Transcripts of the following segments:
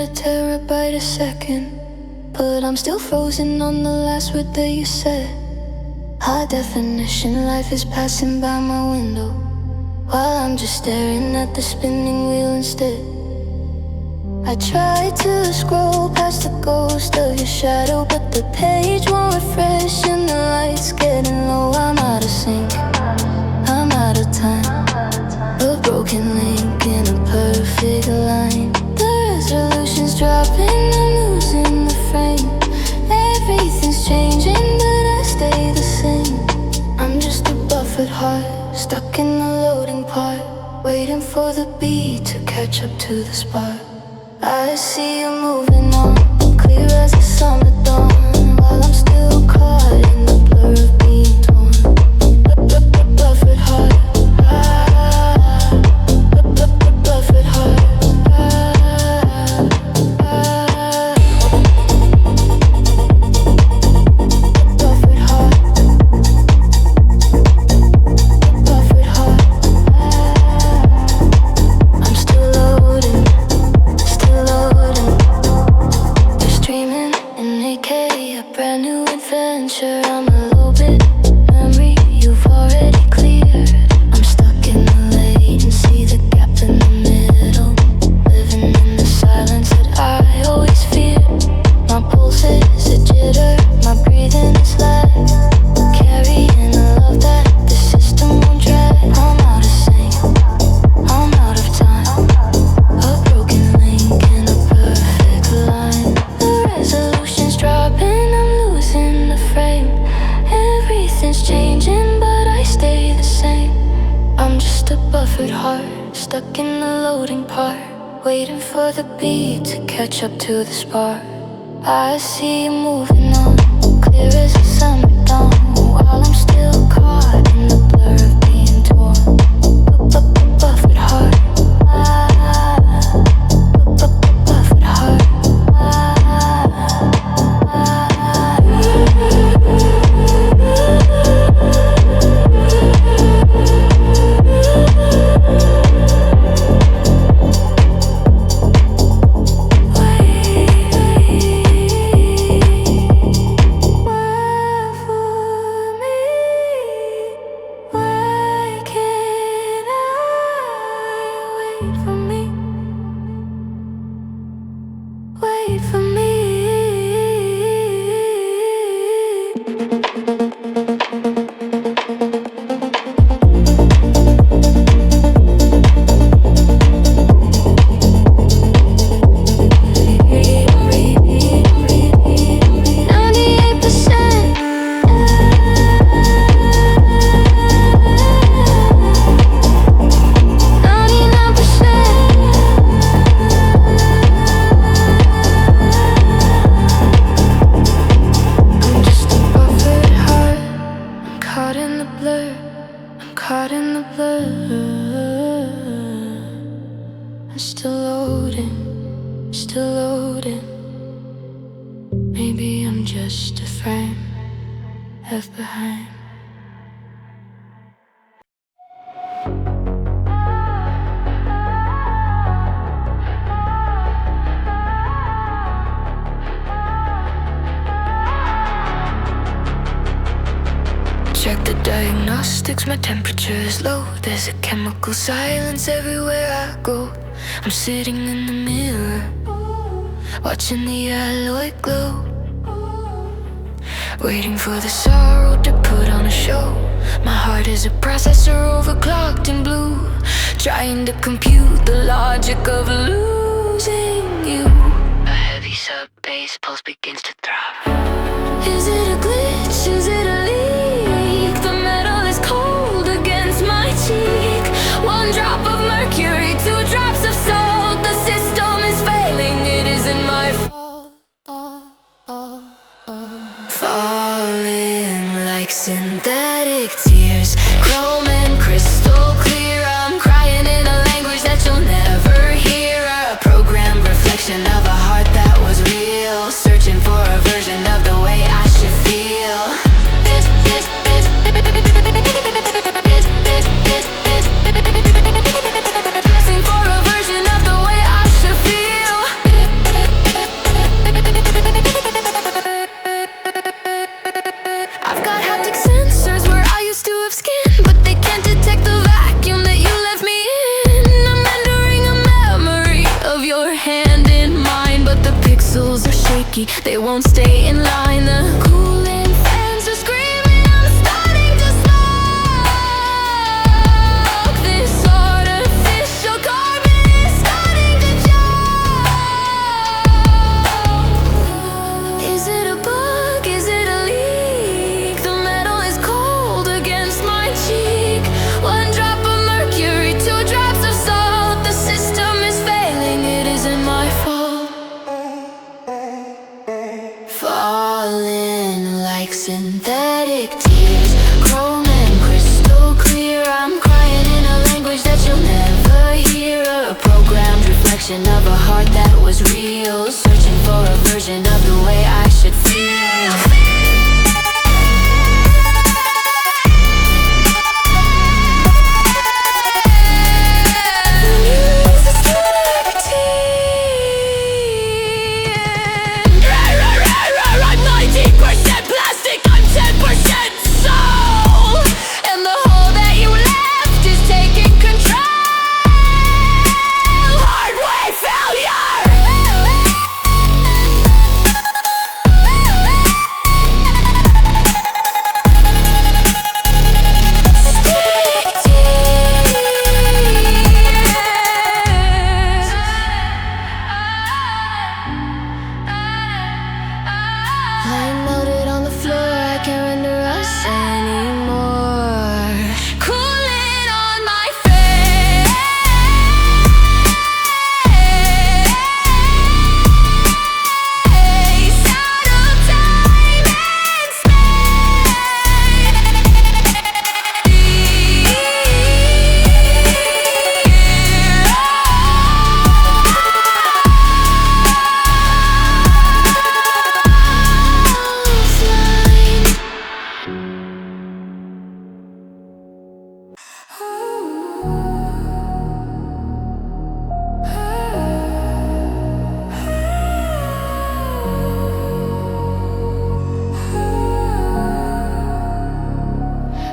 a terabyte a second, but I'm still frozen on the last word that you said. High definition, life is passing by my window, while I'm just staring at the spinning wheel instead. I tried to scroll past the ghost of your shadow, but the page won't refresh and the light's getting low. I'm out of sync, I'm out of time, a broken link in a perfect line. The resolution's dropping, I'm losing the frame. Everything's changing, but I stay the same. I'm just a buffered heart, stuck in the loading part, waiting for the beat to catch up to the spark. I see you moving on, clear as the summer dawn, while I'm still caught in the blur of being torn. Buffered heart, buffered heart. Catch up to the spark. I see you moving on, clear as the summer dawn, while I'm still caught in the blur of being torn. Buffered heart, buffered heart. Check the diagnostics, my temperature is low. There's a chemical silence everywhere I go. I'm sitting in the mirror, watching the alloy glow, waiting for the sorrow to put on a show. My heart is a processor overclocked in blue, trying to compute the logic of losing you. A heavy sub-bass pulse begins to throb. Is it a glitch? Is it a leak? The metal is cold against my cheek. One drop of mercury, 2 drops of salt. The system is failing, it isn't my fault. Falling like synthetic tears, chrome and crystal clear. I'm crying in a language that you'll never hear. A programmed reflection of a heart that was real, searching for a version of the way I should feel. key. They won't stay in line. The cooling fans are screaming, I'm starting to smoke. This artificial carbon is starting to choke. Is it a bug? Is it a leak? The metal is cold against my cheek. One drop of mercury, two drops of salt. The system is failing, it isn't my fault. Falling like synthetic tears, chrome and crystal clear. I'm crying in a language that you'll never hear. A programmed reflection of a heart that was real, searching for a version of the way I should feel.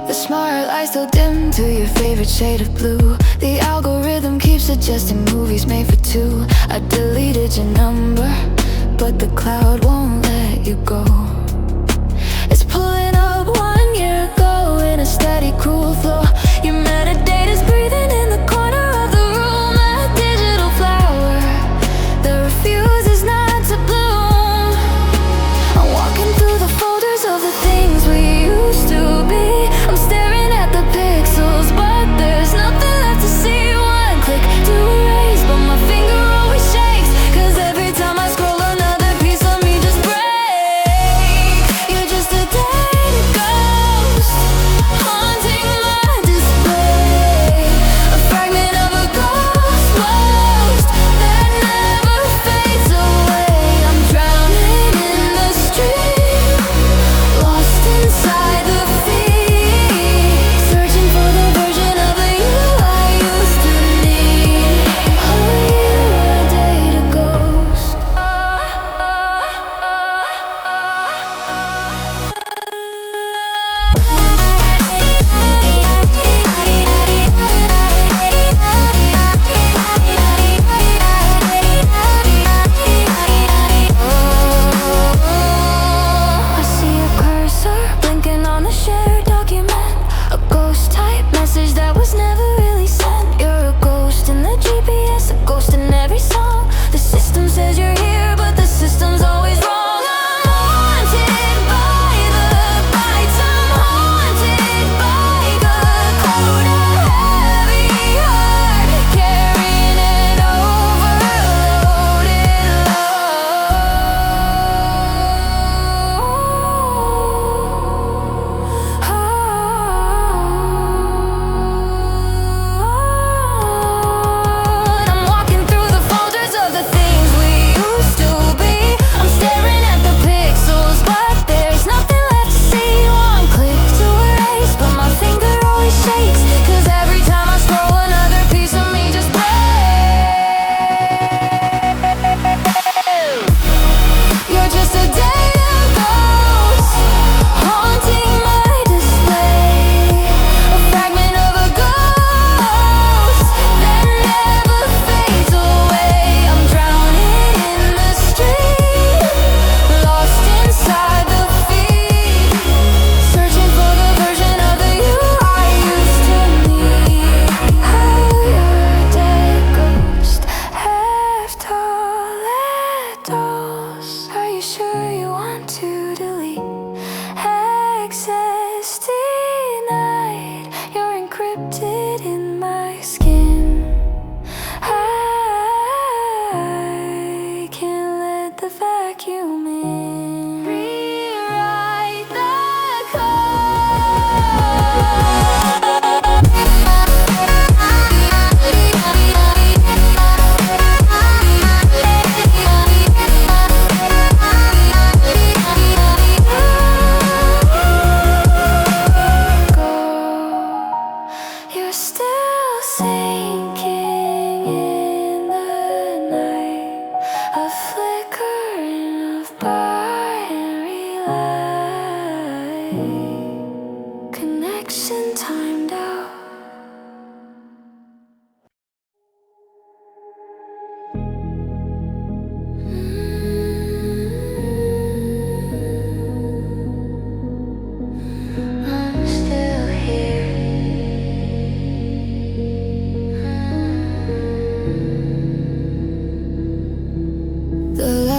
The smart lights still dim to your favorite shade of blue. The algorithm keeps suggesting movies made for two. I deleted your number, but the cloud won't let you go. It's pulling up 1 year ago in a steady, cruel flow. Your metadata's breathing in the corner of the room. A digital flower that refuses not to bloom. I'm walking through the folders of the things we used to be. I'm staring at the pixels, but there's nothing left to see. One click to erase, but my finger always shakes, 'cause every time I scroll another piece of me just breaks.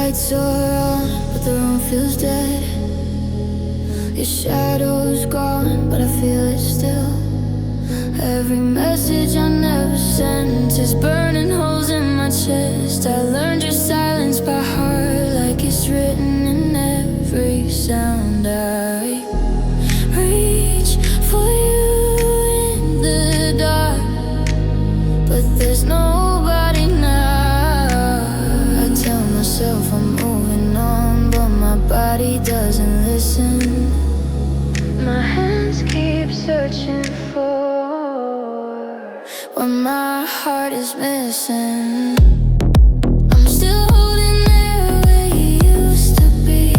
lights are on, but the room feels dead. Your shadow's gone, but I feel it still. Every message I never sent is burning holes in my chest. I learned your silence by heart, like it's written in every sound. I reach for you in the dark, but there's nobody now. I tell myself I'm moving on, but my body doesn't listen. My hands keep searching for what my heart is missing. I'm still holding there where you used to be,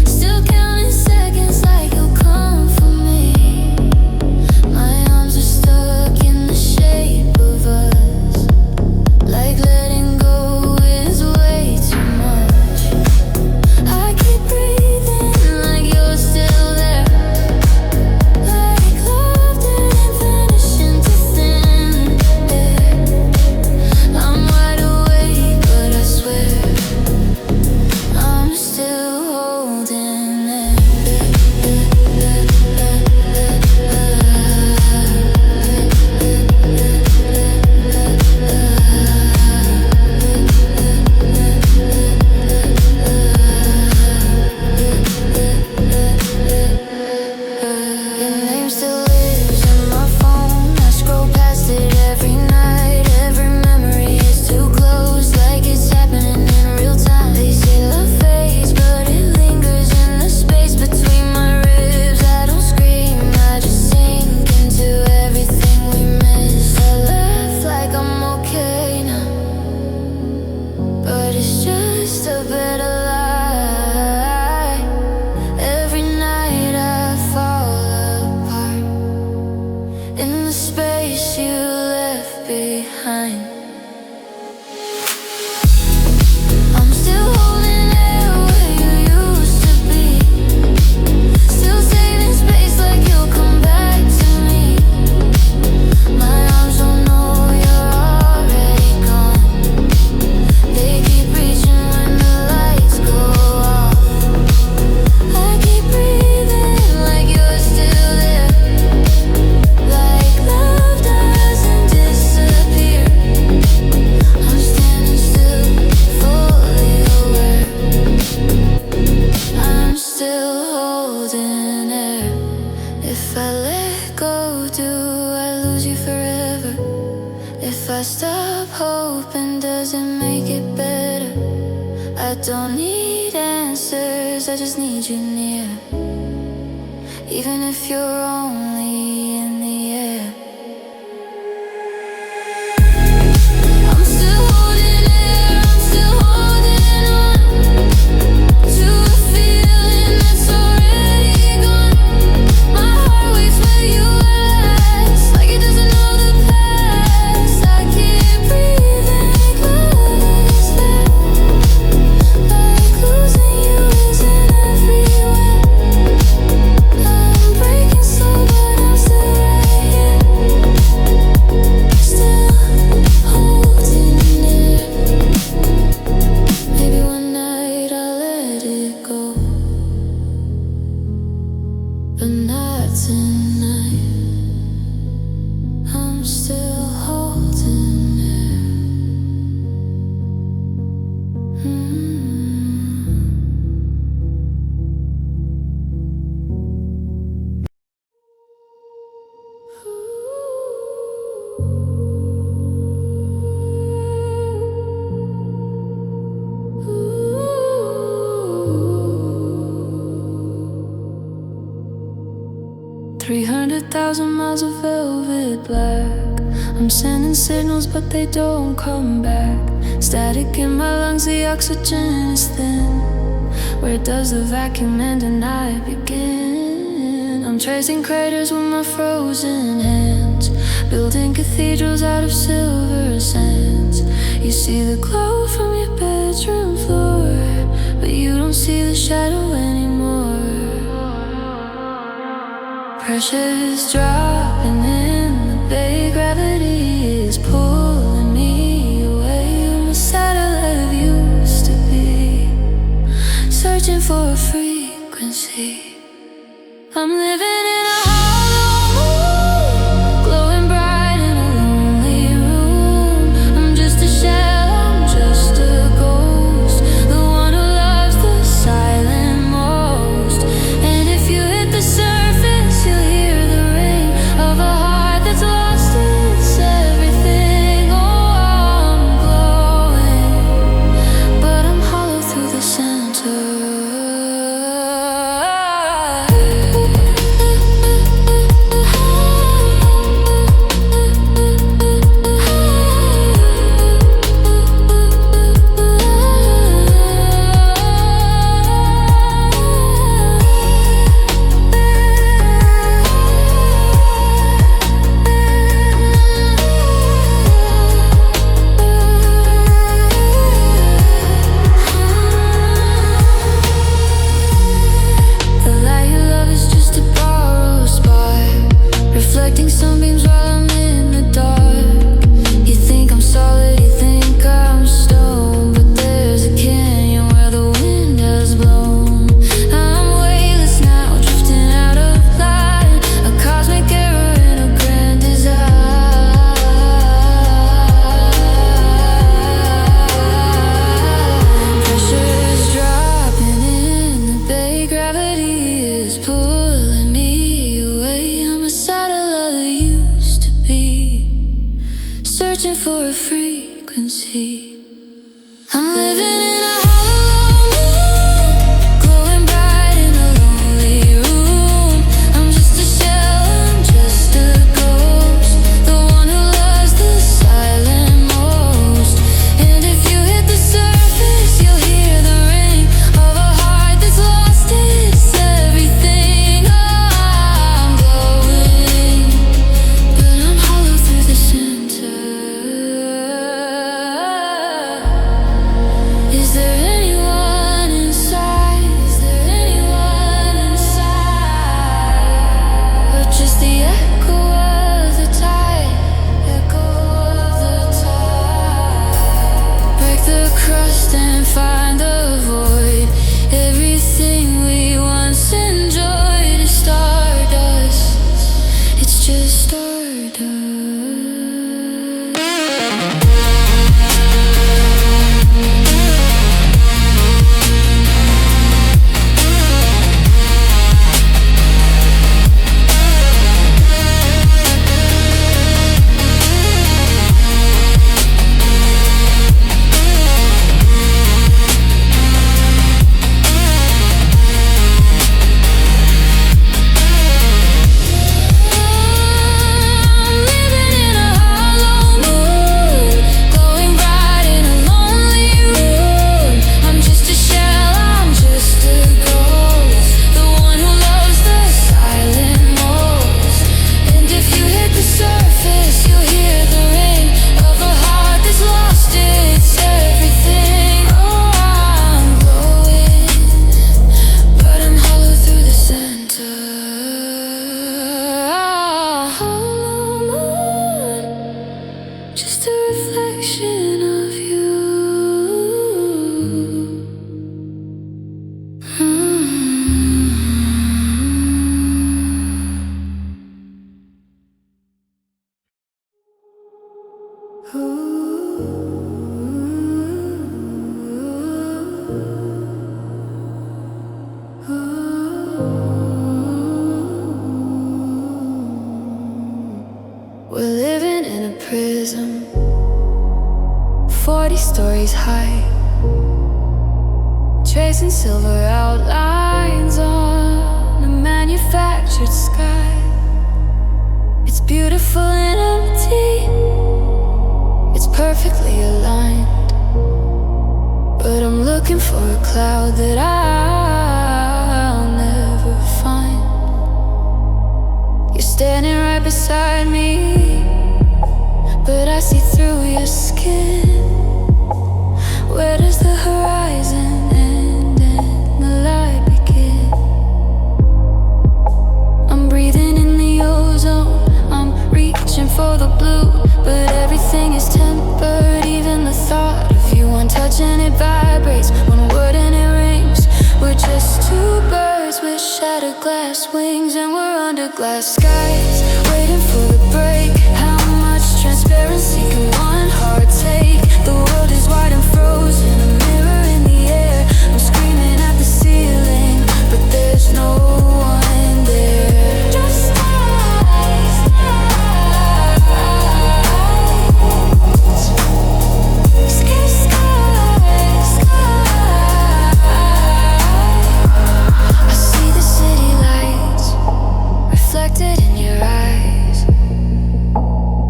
still counting seconds like you'll come for me. My arms are stuck in the shape of us, like letting go is way too much. I keep breathing like you're still there, like love didn't vanish into thin air. I'm wide awake, but I swear I'm still holding there. Your name still lives in my phone. I scroll past it every night. Every memory is too close, like it's happening in real time. They say love fades, but it lingers in the space between my ribs. I don't scream, I just sink into everything we miss. I laugh like I'm okay now, but it's just a better lie. Every night I fall apart in the space you left behind. I'm still holding there where you used to be, still saving space like you'll come back to me. My arms don't know you're already gone. They keep reaching when the lights go off. I keep breathing like you're still there, like love doesn't disappear. I'm standing still, fully aware. I'm still holding air. If I let go, do I lose you forever? If I stop hoping, does it make it better? I don't need answers, I just need you near, even if you're only in the air. I'm still holding air, I'm still holding on to a feeling that's already gone. My heart waits where you were last, like it doesn't know the past. I keep breathing like love is there, like losing you isn't everywhere. I'm breaking slow, but I'm still right here, still holding it. Maybe one night I'll let it go, but not tonight. I'm still holding it. 300,000 miles of velvet black. I'm sending signals, but they don't come back. Static in my lungs, the oxygen is thin. Where does the vacuum end and I begin? I'm tracing craters with my frozen hands, building cathedrals out of silver sands. You see the glow from your bedroom floor, but you don't see the shadow anymore. Pressure's dropping in the bay, gravity is pulling me away. I'm a satellite of used to be. for a frequency. I'm living in a hollow moon, glowing bright in a lonely room. I'm just a shell, I'm just a ghost, the one who loves the silent most. And if you hit the surface, you'll hear the ring of a heart that's lost its everything. Oh, I'm glowing, but I'm hollow through the center. Reflecting sunbeams while I'm in the dark. You think I'm solid, you think I'm stone, but there's a canyon where the wind has blown. I'm weightless now, drifting out of line, a cosmic error in a grand design. Pressure is dropping in the bay, gravity is pulling me away. I'm a satellite that used to be, searching for a frequency. I'm living in a hollow moon, glowing bright in a lonely room. I'm just a shell, I'm just a ghost, the one who loves the silent most. And if you hit the surface, you'll hear the ring of a heart that's lost its everything. Oh, I'm glowing, but I'm hollow through the center. Is there anyone inside? Is there anyone inside? Or just the echo of the tide? Echo of the tide. Break the crust and find the void. Everything we once enjoyed is stardust. It's just stardust. Just a reflection of you. We're living in a prism, 40 stories high, tracing silver outlines on a manufactured sky. It's beautiful and empty, it's perfectly aligned, but I'm looking for a cloud that I'll never find. You're standing right beside me, but I see through your skin. Where does the horizon end and the light begin? I'm breathing in the ozone, I'm reaching for the blue, but everything is tempered, even the thought of you. One touch and it vibrates, one word and it rings. We're just shattered glass wings and we're under glass skies, waiting for the break. How much transparency can one heart take? The world is wide and frozen, a mirror in the air. I'm screaming at the ceiling, but there's no one there. Just skies, skies, skies, skies. I see the city lights reflected in your eyes,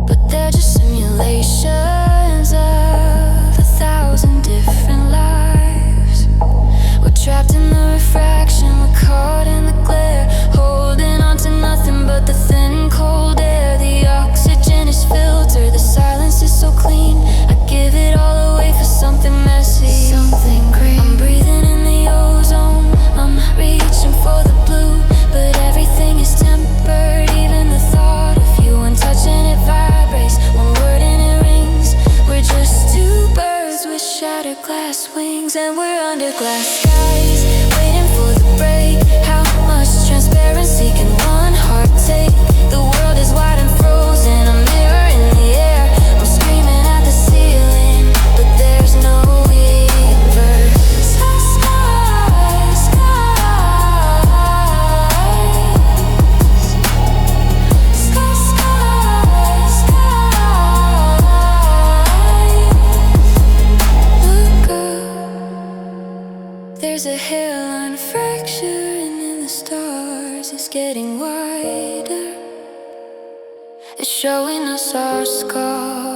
but they're just simulations of 1,000 different lives. We're trapped in the refraction, we're caught in the glare, holding on to nothing but the thin cold air. The oxygen is filtered, the silence is so clean. I give it all away for something messy, something green. I'm breathing in the ozone, I'm reaching for the blue, but everything is tempered. Even the thought of you and touching it vibrates. One word and it rings. We're just two birds with shattered glass wings and we're under glass skies, waiting for the break. How much transparency can one heart take? The world is wide and frozen, a mirror in the air. I'm screaming at the ceiling, but there's no reverse. Skies, skies, skies, skies, skies. Look up, there's a hairline fracture, and in the stars it's getting wider. It's showing us our scars.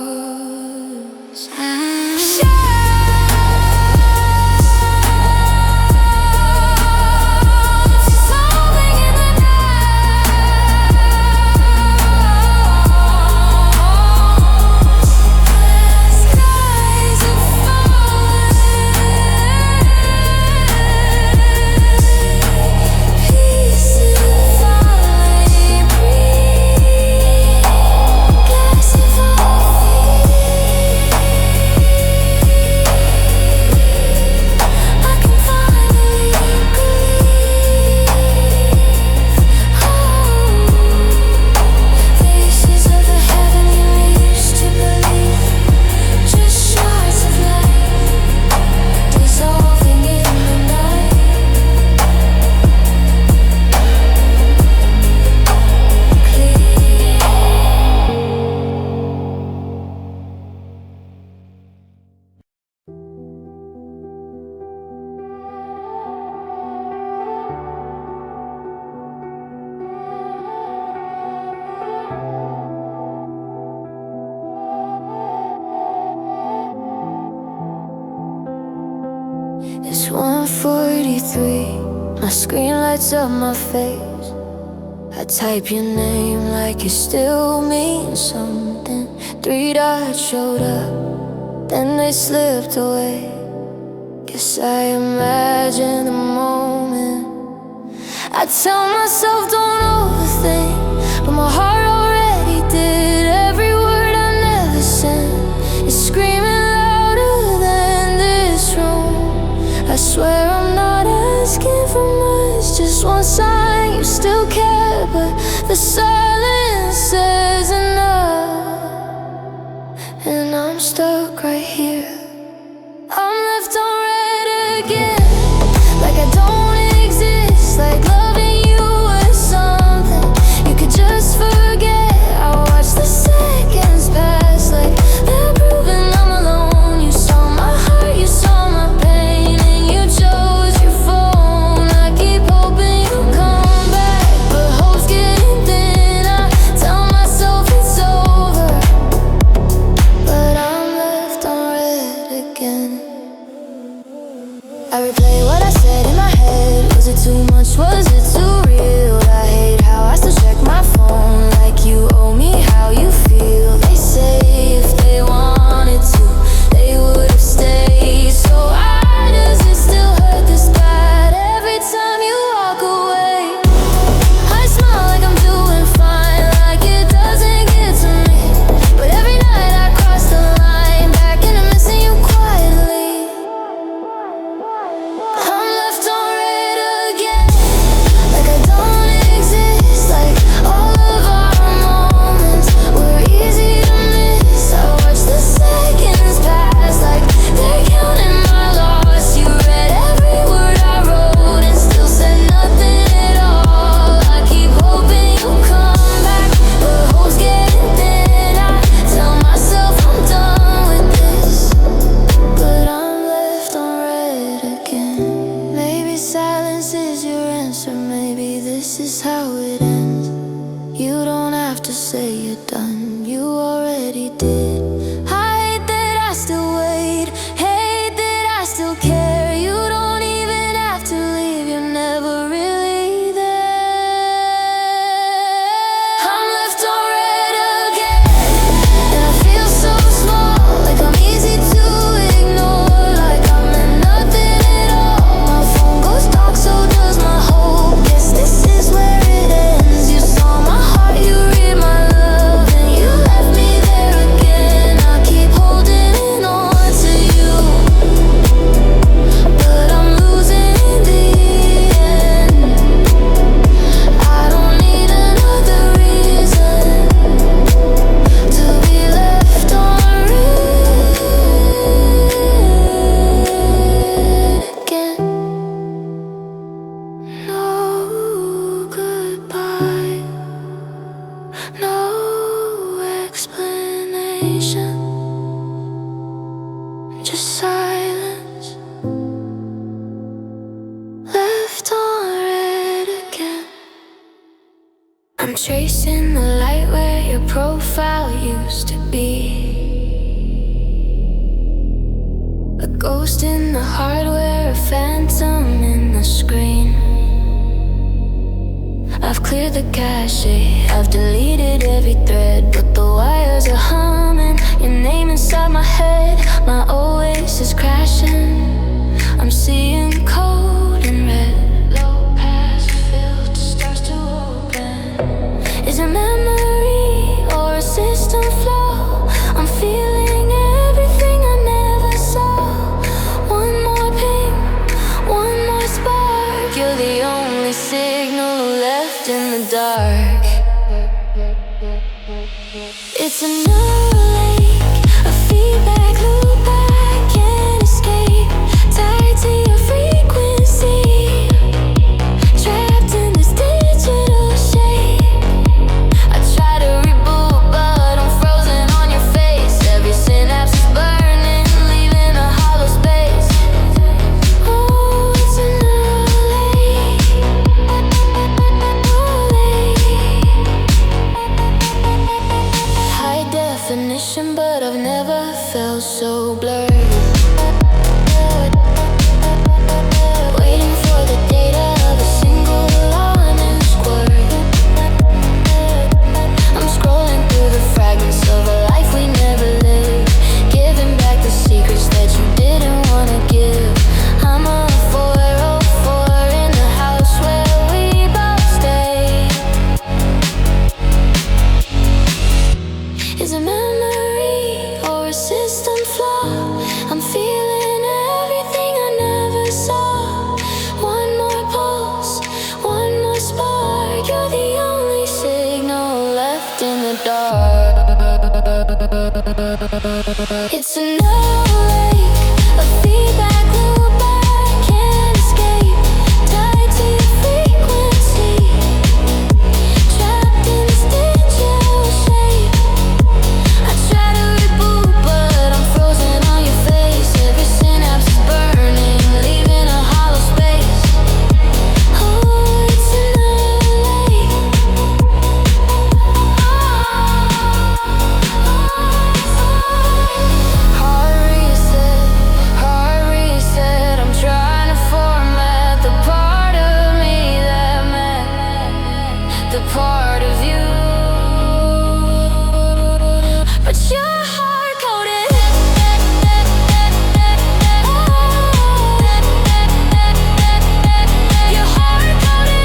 Something in the night. Skies are falling. Pieces falling. Breathe. Gasping for feet. I can finally breathe. Oh, faces of the heaven you used to believe, just shards of light dissolving in the night. It's 1:43. My screen lights up my face. I type your name like it still means something. 3 dots showed up, then they slipped away. Guess I imagine the moment. I tell myself don't overthink, but my heart already did. Every word I never sent is screaming louder than this room. I swear I'm not asking for much, just one sign you still care, but the silence says enough. And I'm stuck right here. I'm left on red again, like I don't exist, like loving you was something you could just forget. I watch the seconds pass like they're proving I'm alone. You saw my heart, you saw my pain, and you chose your phone. I keep hoping you come back, but hope's getting thin. I tell myself it's over, but I'm left on red again. I replay what I said in my head. Was it too much? Was it too real? I hate how I still check my phone like you owe me how you feel. They say if they wanted to, they would have stayed. So why does it still hurt this bad every time you walk away? I smile like I'm doing fine, like it doesn't get to me, but every night I cross the line back into missing you quietly. I'm left on red again, like I silence, left on red again. I'm tracing the light where your profile used to be. A ghost in the hardware, a phantom in the screen. I've cleared the cache, I've deleted every thread, but the wires are humming, your name inside my head. My oasis crashing, I'm seeing cold and red. Low pass filter starts to open. Is it memory or a system flaw? I'm feeling everything I never saw. One more ping, one more spark. You're the only signal left in the dark. It's a new lake, a feedback loop I can't escape. Tied to your frequency, trapped in this digital shape. I try to reboot, but I'm frozen on your face. Every synapse is burning, leaving a hollow space. Oh, it's a new lake, high definition, but I've never felt so blurred. Waiting for the data of a single honest word. I'm scrolling through the fragments of a life we never lived, giving back the secrets that you didn't want to give. I'm a 404 in the house where we both stay. Is it memory or a system flaw? I'm feeling everything I never saw. One more pulse, one more spark. You're the only signal left in the dark. It's a new lake, a feedback loop I can't escape. Tied to your frequency, trapped in this digital shape. I try to reboot, but I'm frozen on your face. Every synapse is burning, leaving a hollow space. Oh, it's a new lake. Heart reset, I'm trying to format the part of me that met the part of you. But you're hard-coded. You're hard-coded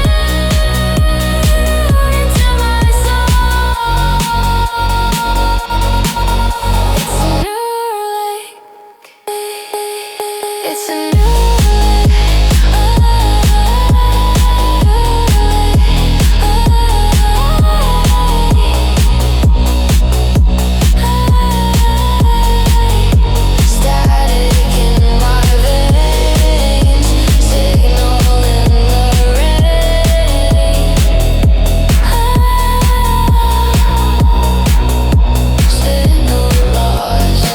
into my soul. It's a new lake. It's a new static in my veins, signal in the rain. Signal lost.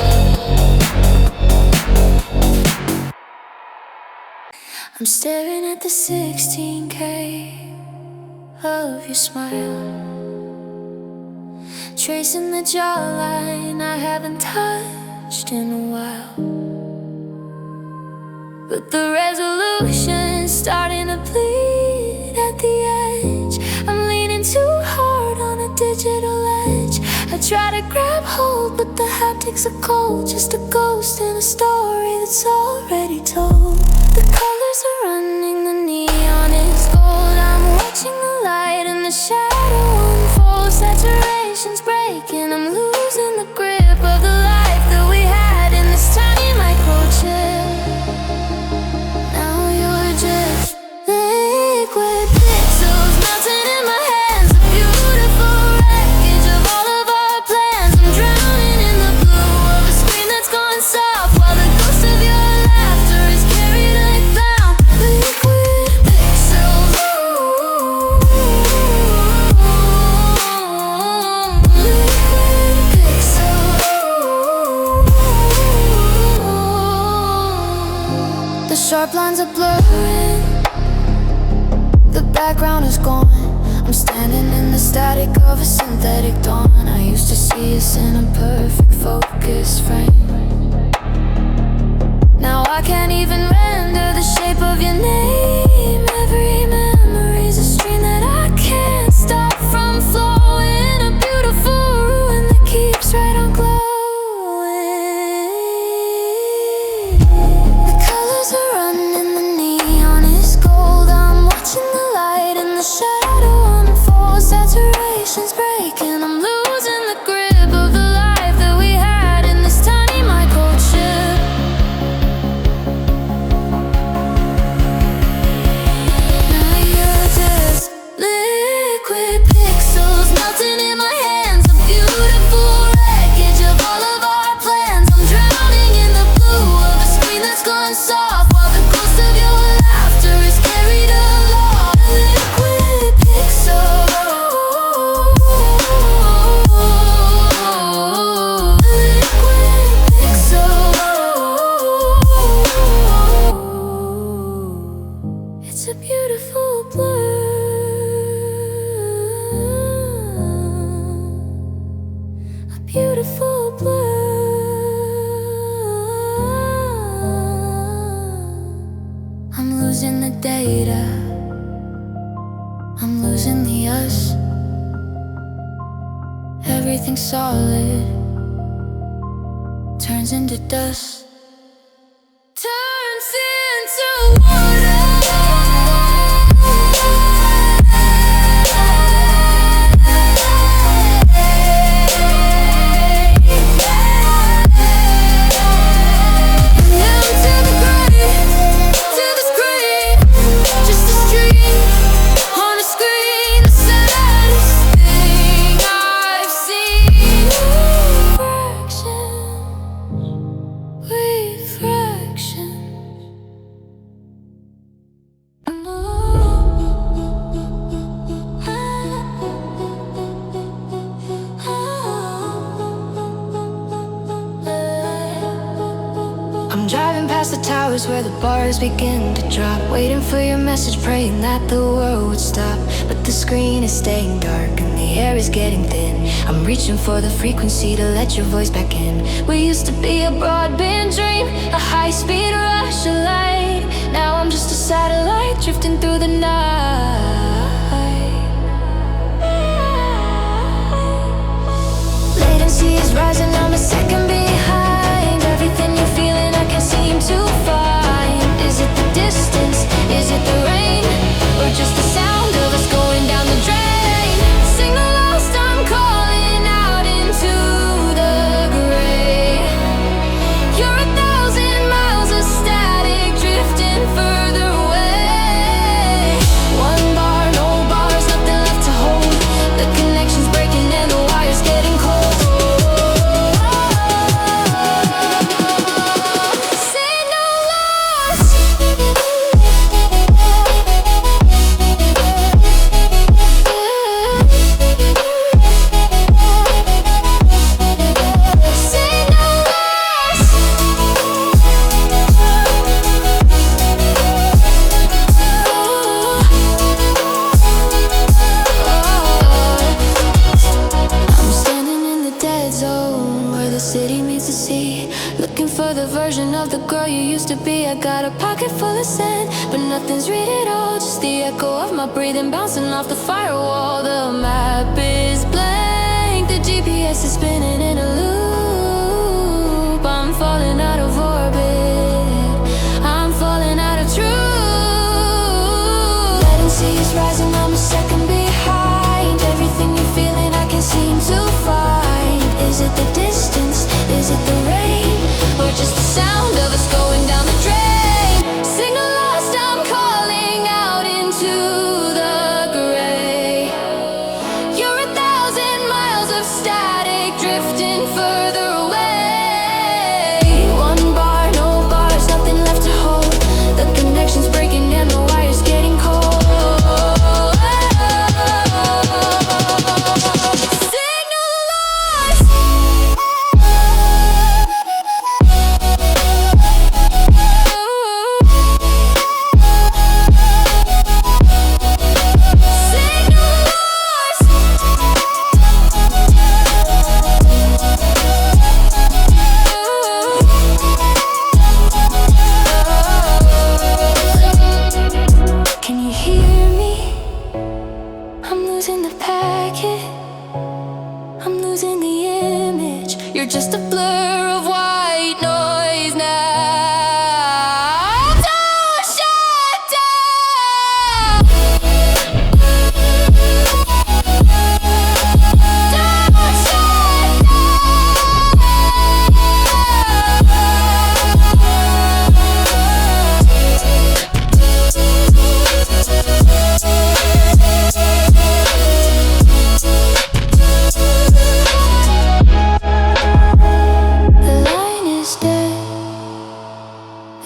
I'm staring at the 16K of your smile, tracing the jawline I haven't touched in a while. But the resolution's starting to bleed at the edge. I'm leaning too hard on a digital edge. I try to grab hold, but the haptics are cold. Just a ghost in a story that's already told. The colors are running, the neon is gold. I'm watching the light and the shadow unfold. Saturation's breaking, I'm losing the grip of the life that we had in this tiny microchip. Now you're just liquid pixels melting in my hands. A beautiful wreckage of all of our plans. I'm drowning in the blue of a screen that's gone soft, while the ghost of your laughter is carried unbound. Liquid pixels, liquid sharp lines are blurring, the background is gone. I'm standing in the static of a synthetic dawn. I used to see us in a perfect focus frame. Now I can't even render the shape of your name. Every memory's a stream that I can't stop from flowing. A beautiful ruin that keeps right on glowing. The colors are running, the neon is gold. I'm watching the light and the shadow unfold. Saturation's breaking, I'm losing the grip of the life that we had in this tiny microchip. Now you're just liquid pixels melting in my hands. A beautiful wreckage of all of our plans. I'm drowning in the blue of a screen that's gone soft, while the ghost of your laughter is carried along. Liquid pixels. It's a beautiful blur, a beautiful blur. I'm losing the data, I'm losing the us. Everything solid turns into dust, turns into water. I'm driving past the towers where the bars begin to drop, waiting for your message, praying that the world would stop. But the screen is staying dark and the air is getting thin. I'm reaching for the frequency to let your voice back in. We used to be a broadband dream, a high-speed rush of light. Now I'm just a satellite drifting through the night. Latency is rising, I'm a second behind. Everything you're feeling I can't seem to find. Is it the distance? Is it the rain? Or just the sound of us going down the drain? Signal lost, I'm calling out into the gray. You're 1,000 miles of static drifting further away. One bar, no bars, nothing left to hold. The connection's breaking and the wire's getting cold. Of the girl you used to be. I got a pocket full of sand, but nothing's read it all. Just the echo of my breathing bouncing off the firewall. The map is blank, the GPS is spinning in a loop. I'm falling out of orbit, I'm falling out of truth. Latency is rising, I'm a second behind. Everything you're feeling I can't seem to find. Is it the distance? Is it the rain? Or just the sound of us going down the drain? Signal lost, I'm calling out into the gray. You're 1,000 miles of static drifting further away. One bar, no bars, nothing left to hold. The connection's breaking and the wire's getting cold. Signal lost.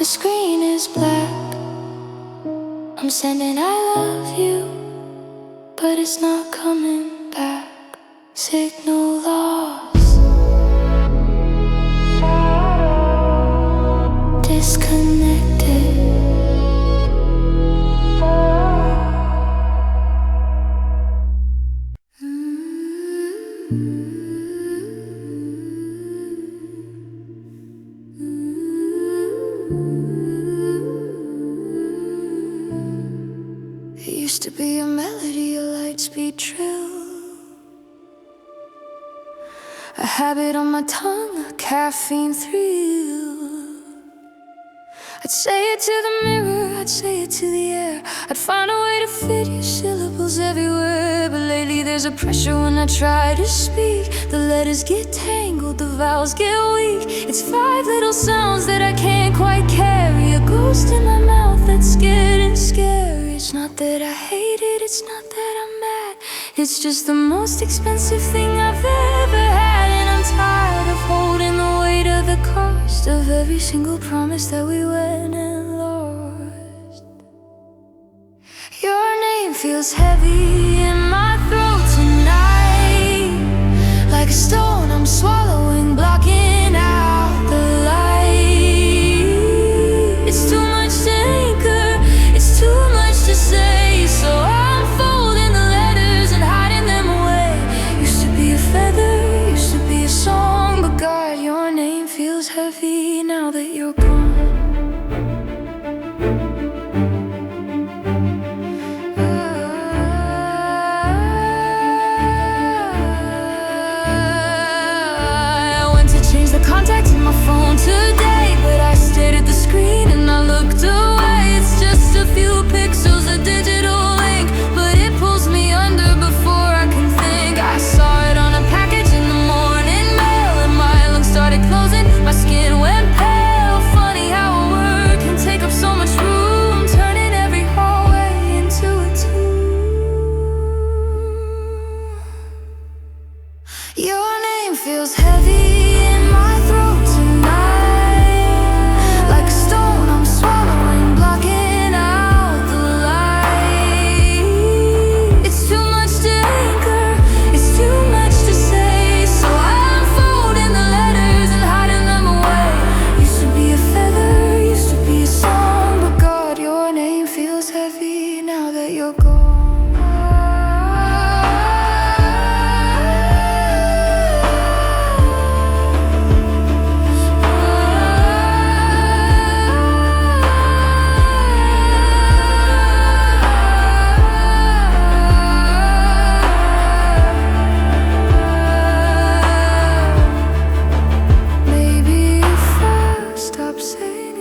The screen is black. I'm sending I love you, but it's not coming back. Signal lost. Disconnected. It used to be a melody, a light-speed trill, a habit on my tongue, a caffeine thrill. I'd say it to the mirror, I'd say it to the air. I'd find a way to fit your syllables everywhere. But lately there's a pressure when I try to speak. The letters get tangled, the vowels get weak. It's 5 little sounds that I can't quite carry. A ghost in my mouth that's getting scary. It's not that I hate it, it's not that I'm mad. It's just the most expensive thing I've ever had. And I'm tired of holding the weight of the cost of every single promise that we went and lost. Your name feels heavy in my throat tonight, like a stone I'm swallowing, blocking out the light. It's too much to anchor, it's too much to say, so I'm folding the letters and hiding them away. Used to be a feather, used to be a song, but God, your name feels heavy now that you're gone. I went to change the contacts in my phone today, but I stared at the screen and I looked away. It's just a few pixels, a digital link, but it pulls me under before I can think. I saw it on a package in the morning mail, and my lungs started closing, my skin went pale. Funny how a word can take up so much room, turning every hallway into a tomb. Your name feels heavy in my throat tonight, like a stone I'm swallowing, blocking out the light. It's too much to anchor, it's too much to say, so I'm folding the letters and hiding them away. Used to be a feather, used to be a song, but God, your name feels heavy now that you're gone. Maybe if I stop saying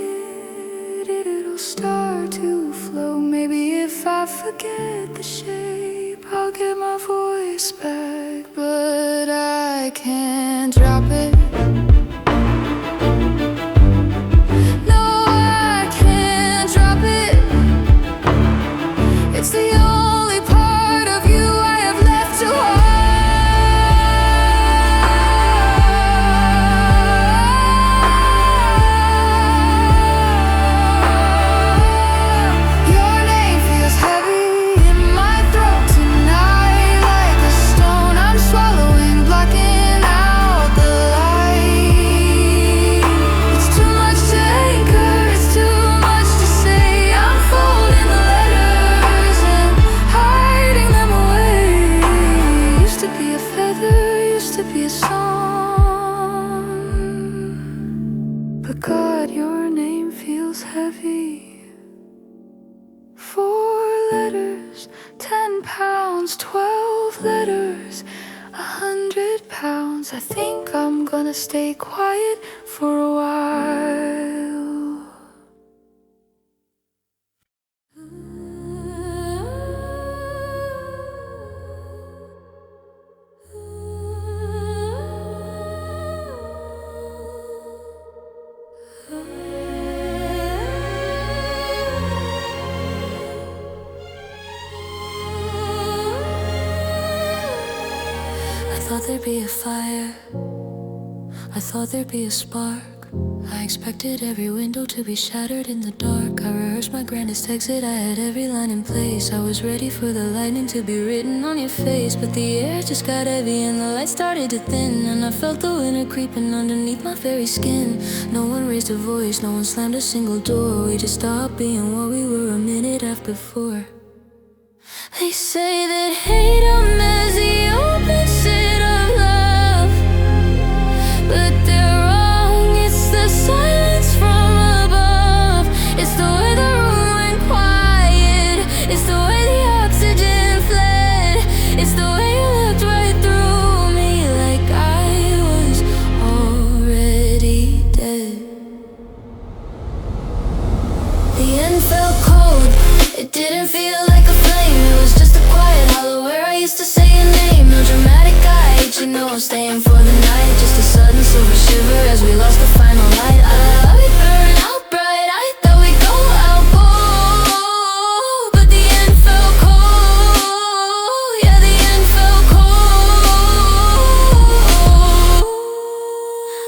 it, it'll start to flow. Maybe if I forget the shape, I'll get my voice back. But I can't drop it. No, I can't drop it. It's the only part of you I have left to hold. Your name feels heavy in my throat tonight, like a stone I'm swallowing, blocking out the light. It's too much to anchor, it's too much to say. I'm folding the letters and hiding them away. Used to be a feather, used to be a song, but God, your name feels heavy. 4 letters, 10 pounds, 12 letters, 100 pounds. I think I'm gonna stay quiet for a while. I thought there'd be a fire, I thought there'd be a spark, I expected every window to be shattered in the dark. I rehearsed my grandest exit, I had every line in place. I was ready for the lightning to be written on your face. But the air just got heavy and the light started to thin, and I felt the winter creeping underneath my very skin. No one raised a voice, no one slammed a single door. We just stopped being what we were a minute after 4. They say that hate is the opposite of love, but they're wrong. It's the silence from above. It's the way the room went quiet. It's the way the oxygen fled. It's the way you looked right through me like I was already dead. The end felt cold. It didn't feel like a flame. It was just a quiet hollow where I used to say your name. No dramatic guide, you know I'm staying for the night. Just a sudden silver shiver as we lost the final light. I thought we'd burn out bright, I thought we'd go out bold. But the end felt cold. Yeah, the end felt cold.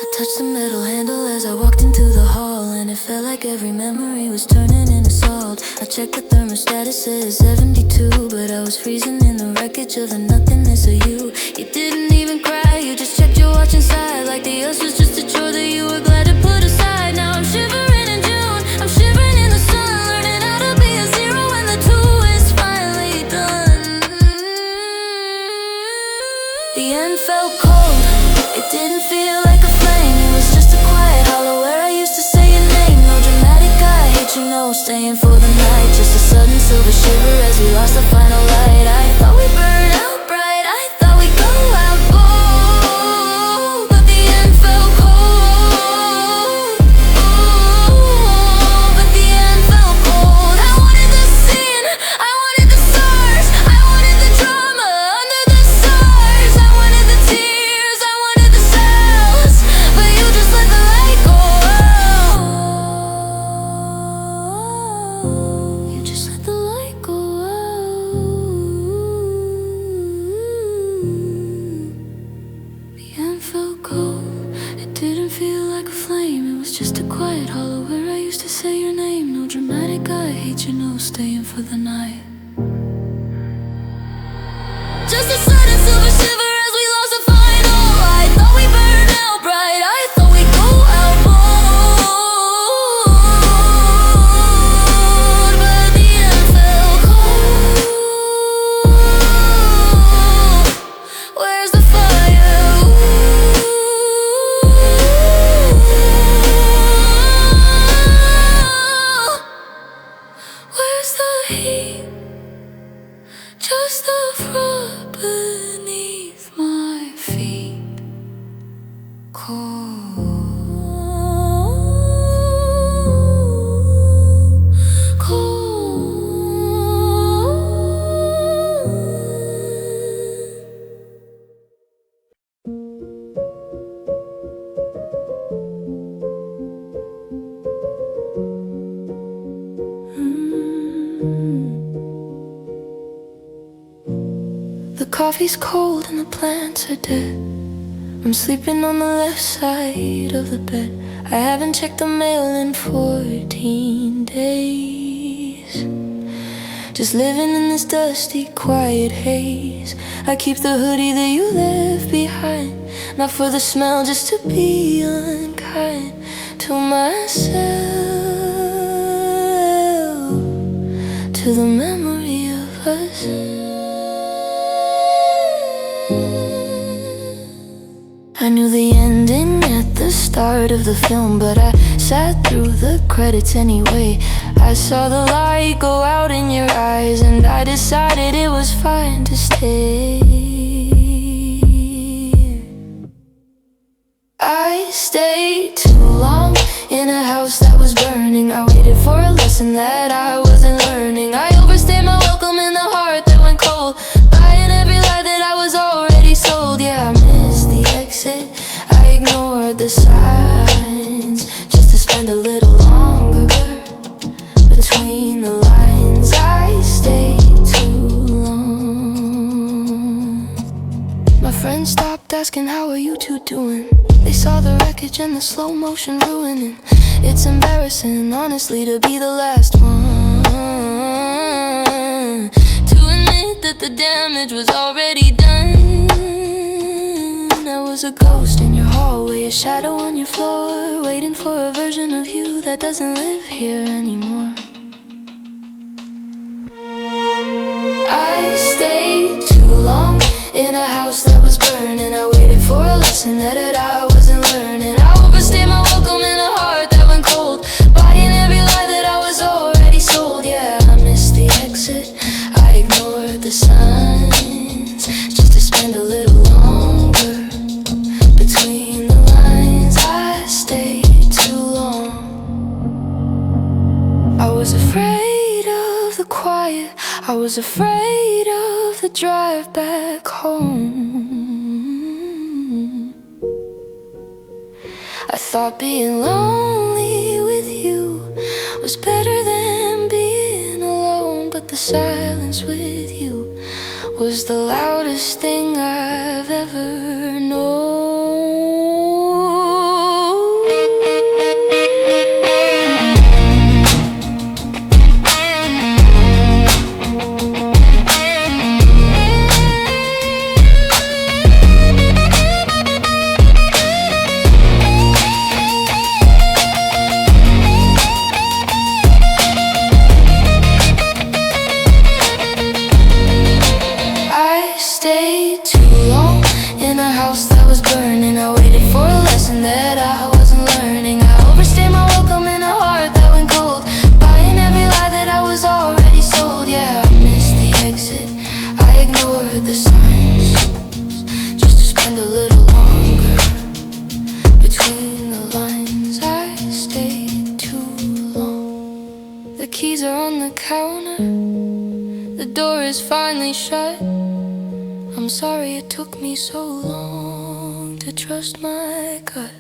I touched the metal handle as I walked into the hall, and it felt like every memory was turning into salt. I checked the thermostat, it says 72, but I was freezing in the wreckage of the nothingness of you. You didn't even cry, you just checked your watch inside, like the else was just a chore that you were glad to put aside. Now I'm shivering in June, I'm shivering in the sun, learning how to be a zero when the 2 is finally done. The end felt cold, it didn't feel like a flame. It was just a quiet hollow where I used to say your name. No dramatic guy, hate you know, staying for the night. Just a sudden silver shiver as we lost the final light. I thought we'd burn out bright, I thought we'd go out bold. But the end felt cold. But the end felt cold. I wanted the scene, I wanted the stars, I wanted the drama under the stars. I wanted the tears, I wanted the cells, but you just let the light go out. You just let the light go out. The end felt cold. It didn't feel like a flame. It was just a quiet hollow where I used to say your name. No dramatic, I hate you know, staying for the night. Just a sudden silver shiver as we lost the final. I thought we burned out bright, I thought we'd go out bold. But the end felt cold. Where's the fire? Where's the heat? Just the frost beneath my feet. Cold, The coffee's cold and the plants are dead. I'm sleeping on the left side of the bed. I haven't checked the mail in 14 days. Just living in this dusty, quiet haze. I keep the hoodie that you left behind, not for the smell, just to be unkind to myself, to the memory of us. I knew the ending at the start of the film, but I sat through the credits anyway. I saw the light go out in your eyes, and I decided it was fine to stay. I stayed too long in a house that was burning. I waited for a lesson that I wasn't learning. I overstayed my welcome in the heart that went cold, buying every lie that I was already sold. Yeah, I missed the exit, I ignored the signs, just to spend a little longer between the lines. I stayed too long. My friends stopped asking, how are you two doing? They saw the wreckage and the slow motion ruining. It's embarrassing, honestly, to be the last one to admit that the damage was already done. I was a ghost in your hallway, a shadow on your floor, waiting for a version of you that doesn't live here anymore. I stayed too long in a house that was burning. I waited for a lesson that I wasn't learning. I overstayed my welcome in a heart that went cold, buying every lie that I was already sold. Yeah, I missed the exit, I ignored the signs, just to spend a little longer between the lines. I stayed too long. I was afraid of the quiet, I was afraid of the drive back home. I thought being lonely with you was better than being alone, but the silence with you was the loudest thing I've ever known. That I wasn't learning. I overstayed my welcome in a heart that went cold, buying every lie that I was already sold. Yeah, I missed the exit, I ignored the signs, just to spend a little longer between the lines. I stayed too long. The keys are on the counter, the door is finally shut. I'm sorry it took me so long to trust my gut.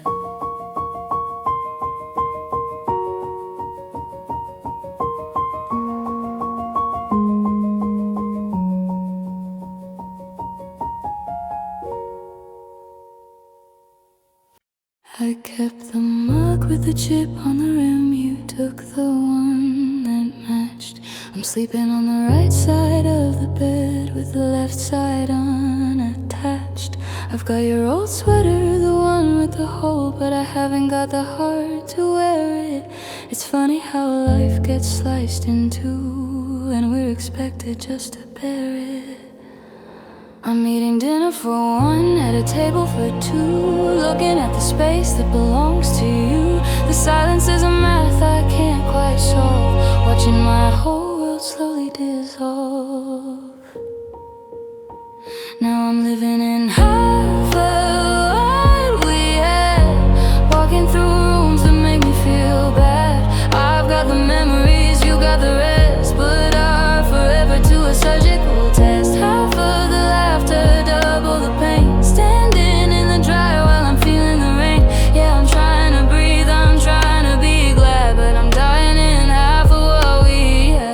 I kept the mug with the chip on the rim. You took the one that matched. I'm sleeping on the right side of the bed with the left side unattached. I've got your old sweater, the one with the hole, but I haven't got the heart to wear it. It's funny how life gets sliced in two, and we're expected just to bear it. I'm eating dinner for one at a table for two, looking at the space that belongs to you. The silence is a math I can't quite solve, watching my whole world slowly dissolve. Now I'm living in half of what we had, walking through rooms that make me feel bad. I've got the memories, you got the rest, but are forever to a surgical test. Half of the laughter, double the pain, standing in the dry while I'm feeling the rain. Yeah, I'm trying to breathe, I'm trying to be glad, but I'm dying in half of what we had.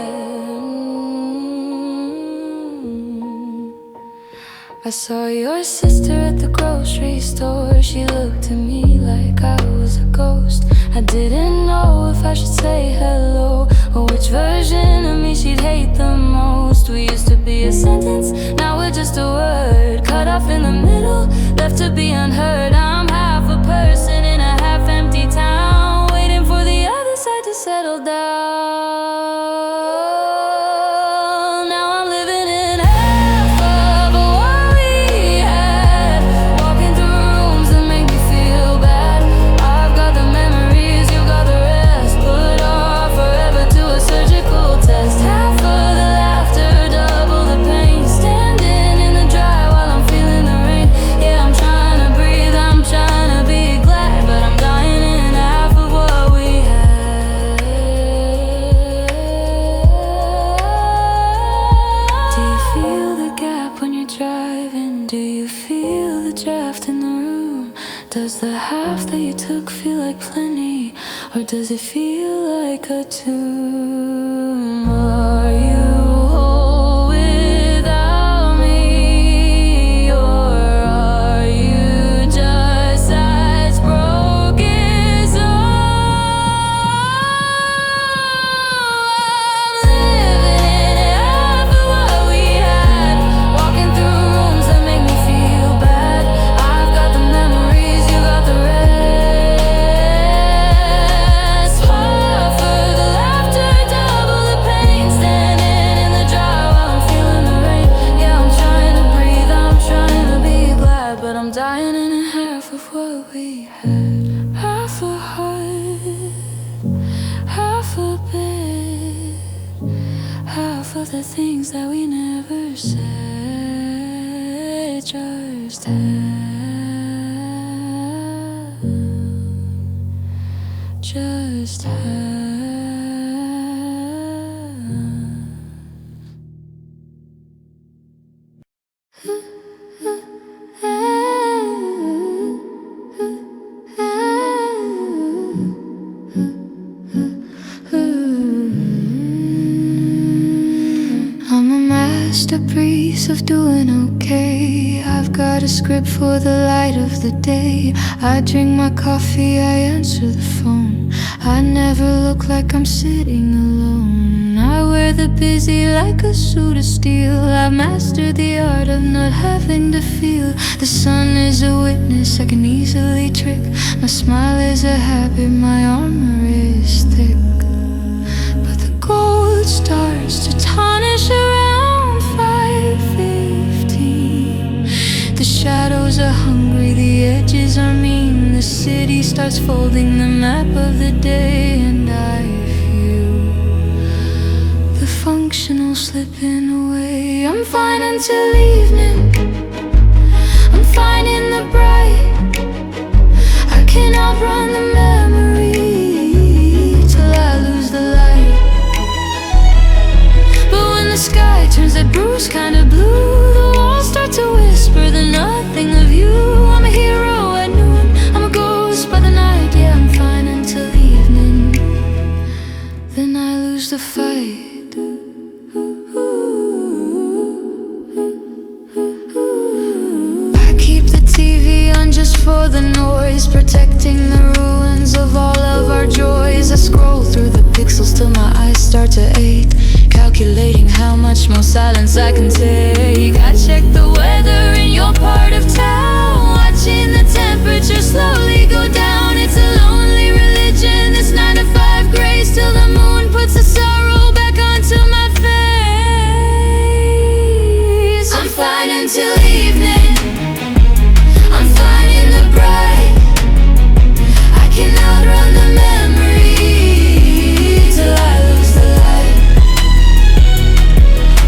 I saw your sister at the grocery store. She looked at me like I was a ghost. I didn't know if I should say hello, or which version of me she'd hate the most. We used to be a sentence, now we're just a word, cut off in the middle, left to be unheard. I'm half a person in a half-empty town, waiting for the other side to settle down. Now I'm living in half of what we had, walking through rooms that make me feel bad. I've got the memories, you got the rest, put off forever to a surgical test. Half of the laughter, double the pain, standing in the dry while I'm feeling the rain. Yeah, I'm trying to breathe, I'm trying to be glad, but I'm dying in half of what we had. Do you feel the gap when you're driving? Do you feel the draft in the room? Does the half that you took feel like plenty, or does it feel like a tomb? Are you whole without me, or are you just as of the things that we never said, just have, just have. I'm a masterpiece of doing okay. I've got a script for the light of the day. I drink my coffee, I answer the phone. I never look like I'm sitting alone. I wear the busy like a suit of steel. I've mastered the art of not having to feel. The sun is a witness I can easily trick. My smile is a habit, my armor is thick. But the gold starts to tarnish around 5:15. The shadows are hungry, the edges are mean. The city starts folding the map of the day, and I feel the functional slipping away. I'm fine until evening, I'm fine in the bright. I can outrun the memory till I lose the light. But when the sky turns that bruise kinda blue, the walls start to whisper the nothing of you. I'm a hero at noon, I'm a ghost by the night. Yeah, I'm fine until evening, then I lose the fight. I keep the TV on just for the noise, protecting the ruins of all of our joys. I scroll through the pixels till my eyes start to ache, calculating how much more silence I can take. I check the weather in your part of town, watching the temperature slowly go down. It's a lonely religion, this 9 to 5 grace, till the moon puts the sorrow back onto my face. I'm fine until evening, I'm fine in the bright. I can outrun the memory till I lose the light.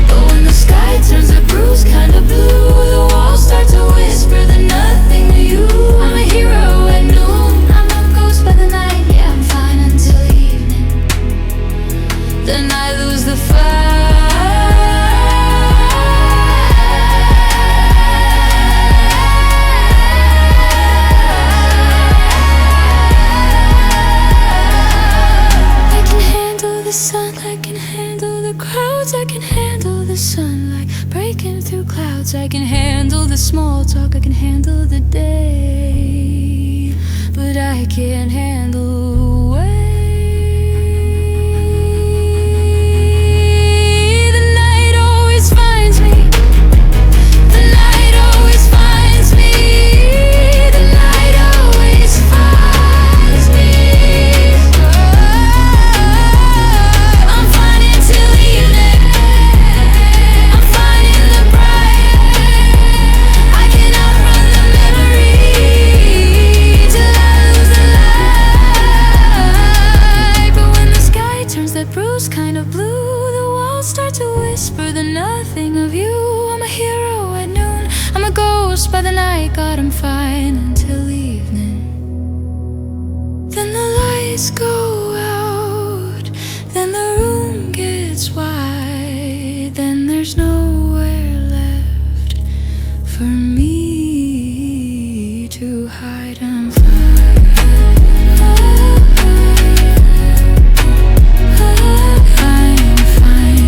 But when the sky turns the bruise kinda blue, the walls start to whisper the nothing to you. I'm a hero at noon, I'm a ghost by the night. Yeah, I'm fine until evening, then I lose the fight. I can handle the sun, I can handle the crowds, I can handle the sunlight breaking through clouds. I can handle the small talk, I can handle the day, but I can't handle away. The night always finds me, the night always finds me, the night always finds me. I'm fine until evening, I'm fine in the bright. I can outrun the memory till I lose the light. But when the sky turns that bruise kind of blue, the walls start to whisper the nothing of you. I'm a hero at noon, I'm a ghost by the night. God, I'm fine until evening, then the lights go out, then the room gets wide, then there's nowhere left for me to hide. I'm fine, I'm fine.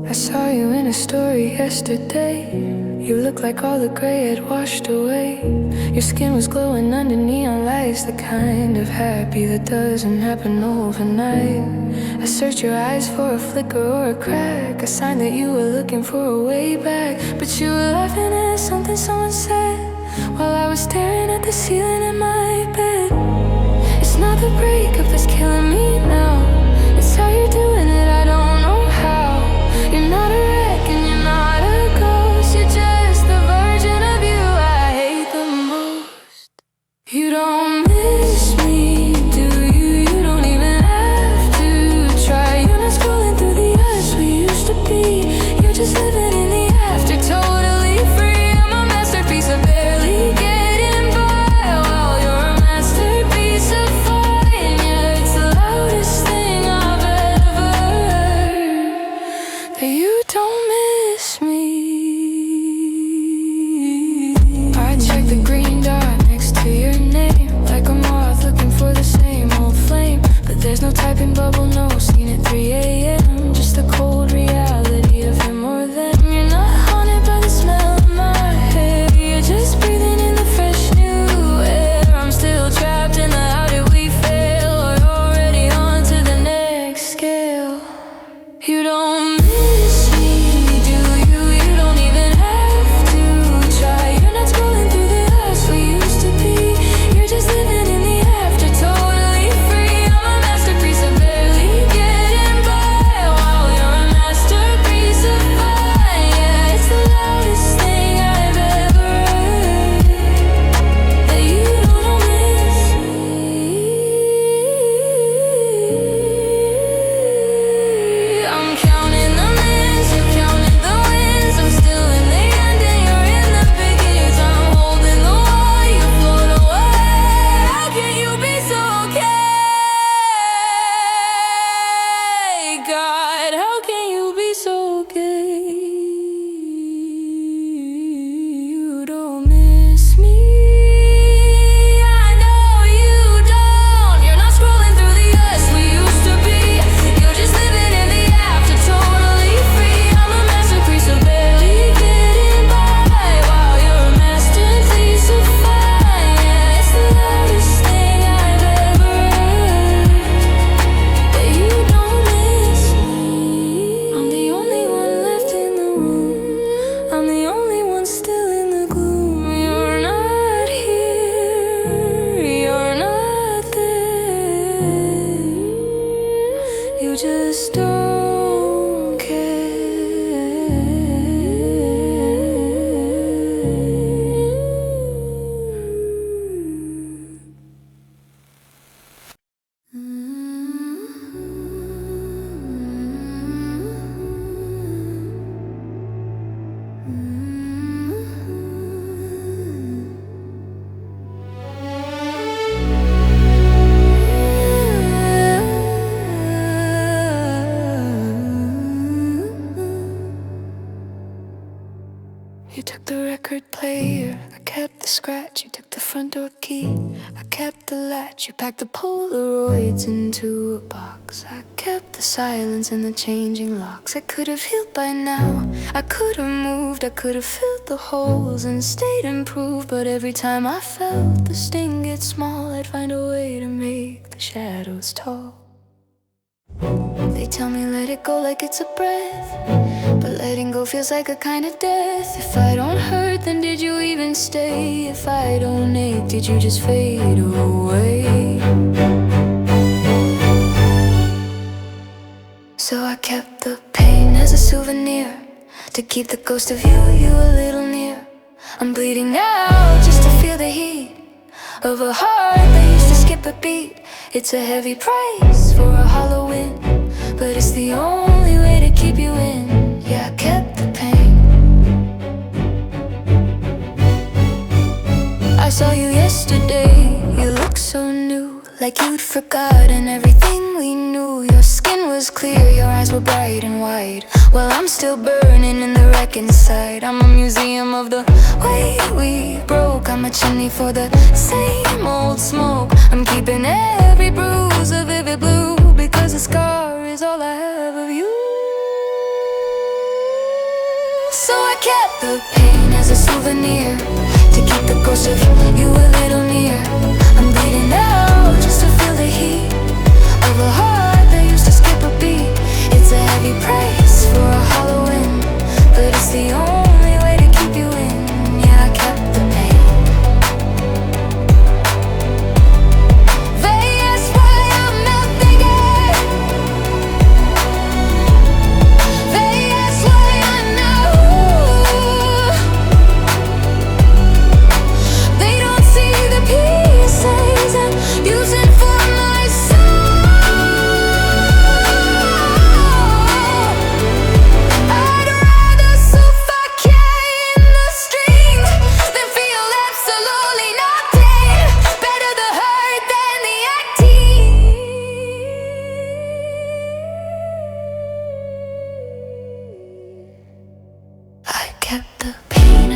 I saw you in a story yesterday. You looked like all the gray had washed away. Your skin was glowing under neon lights, the kind of happy that doesn't happen overnight. I searched your eyes for a flicker or a crack, a sign that you were looking for a way back. But you were laughing as something someone said while I was staring at the ceiling in my bed. It's not the breakup that's killing me now, it's how you're doing it, I don't know how. You're not a wreck and you're not a ghost, you're just the version of you I hate the most. You don't miss me, do you? You don't even have to try. You're not scrolling through the us we used to be. You're just living in the after, totally free. I'm a masterpiece of barely getting by, while you're a masterpiece of fine. Yeah, it's the loudest thing I've ever heard, that you don't miss me. I check the green dot next to your name, like a moth looking for the same old flame. But there's no typing bubble, no scene at 3 a.m. Just the cold reality of him or them. You're not haunted by the smell of my hair, you're just breathing in the fresh new air. I'm still trapped in the how did we fail, or already on to the next scale. You don't miss me, do you? You don't even have to try. You're not scrolling through the us we used to be. You're just living in the after, totally free. I'm a masterpiece of barely getting by, while you're a masterpiece of fine. Yeah, it's the loudest thing I've ever heard, that you don't miss me. I'm counting the minutes, you're counting the wins. I'm still in the end and you're in the beginnings. I'm holding the wall, you float away. How can you be so okay? God, how can you be so gay? You don't miss me, I know you don't. You're not scrolling through the us we used to be. You're just living in the after, totally free. I'm a masterpiece of barely getting by, while you're a masterpiece of fine. Yeah, it's the loudest thing I've ever heard, that you don't miss me. I'm the only one left in the room, I'm the only one still in the gloom. You're not here, you're not there, you just don't care. You took the record player, I kept the scratch. You took the front door key, I kept the latch. You packed the Polaroids into a box. I kept the silence and the changing locks. I could have healed by now, I could have moved, I could have filled the holes and stayed improved. But every time I felt the sting get small, I'd find a way to make the shadows tall. They tell me let it go like it's a breath, but letting go feels like a kind of death. If I don't hurt, then did you even stay? If I don't ache, did you just fade away? So I kept the pain as a souvenir, to keep the ghost of you a little near. I'm bleeding out just to feel the heat of a heart that used to skip a beat. It's a heavy price for a hollow win, but it's the only way to keep you in. Yeah, I kept the pain. I saw you yesterday, you look so new, like you'd forgotten everything we knew. Your skin was clear, your eyes were bright and wide, while I'm still burning in the wreck inside. I'm a museum of the way we broke, I'm a chimney for the same old smoke. I'm keeping every bruise a vivid blue, because a scar is all I have of you. So I kept the pain as a souvenir, to keep the ghost of you a little near. I'm bleeding out just to feel the heat of a heart that used to skip a beat. It's a heavy price for a hollow win, but it's the only way to keep you in.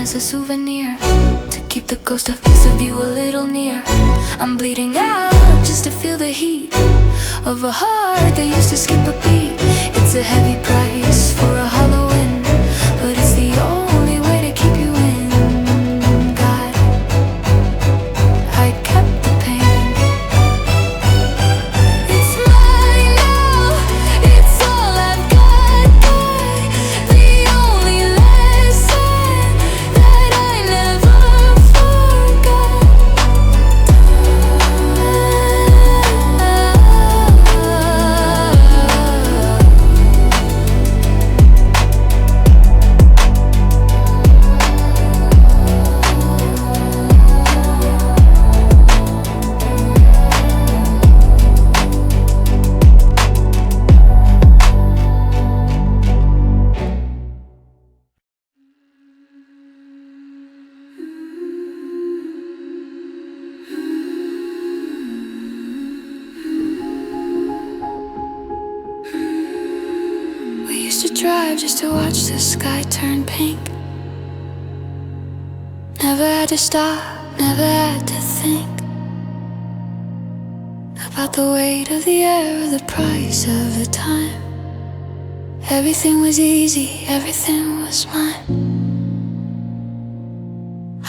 as a souvenir, to keep the ghost of piece of you a little near. I'm bleeding out just to feel the heat of a heart that used to skip a beat. It's a heavy price for a hollow win, but it's the only way to keep you in. God, I kept the pain. It's mine now, it's all I've got, God. The only lesson that I never forgot. We used to drive just to watch the sky turn pink. Never had to stop, never had to think about the weight of the air or the price of the time. Everything was easy, everything was mine.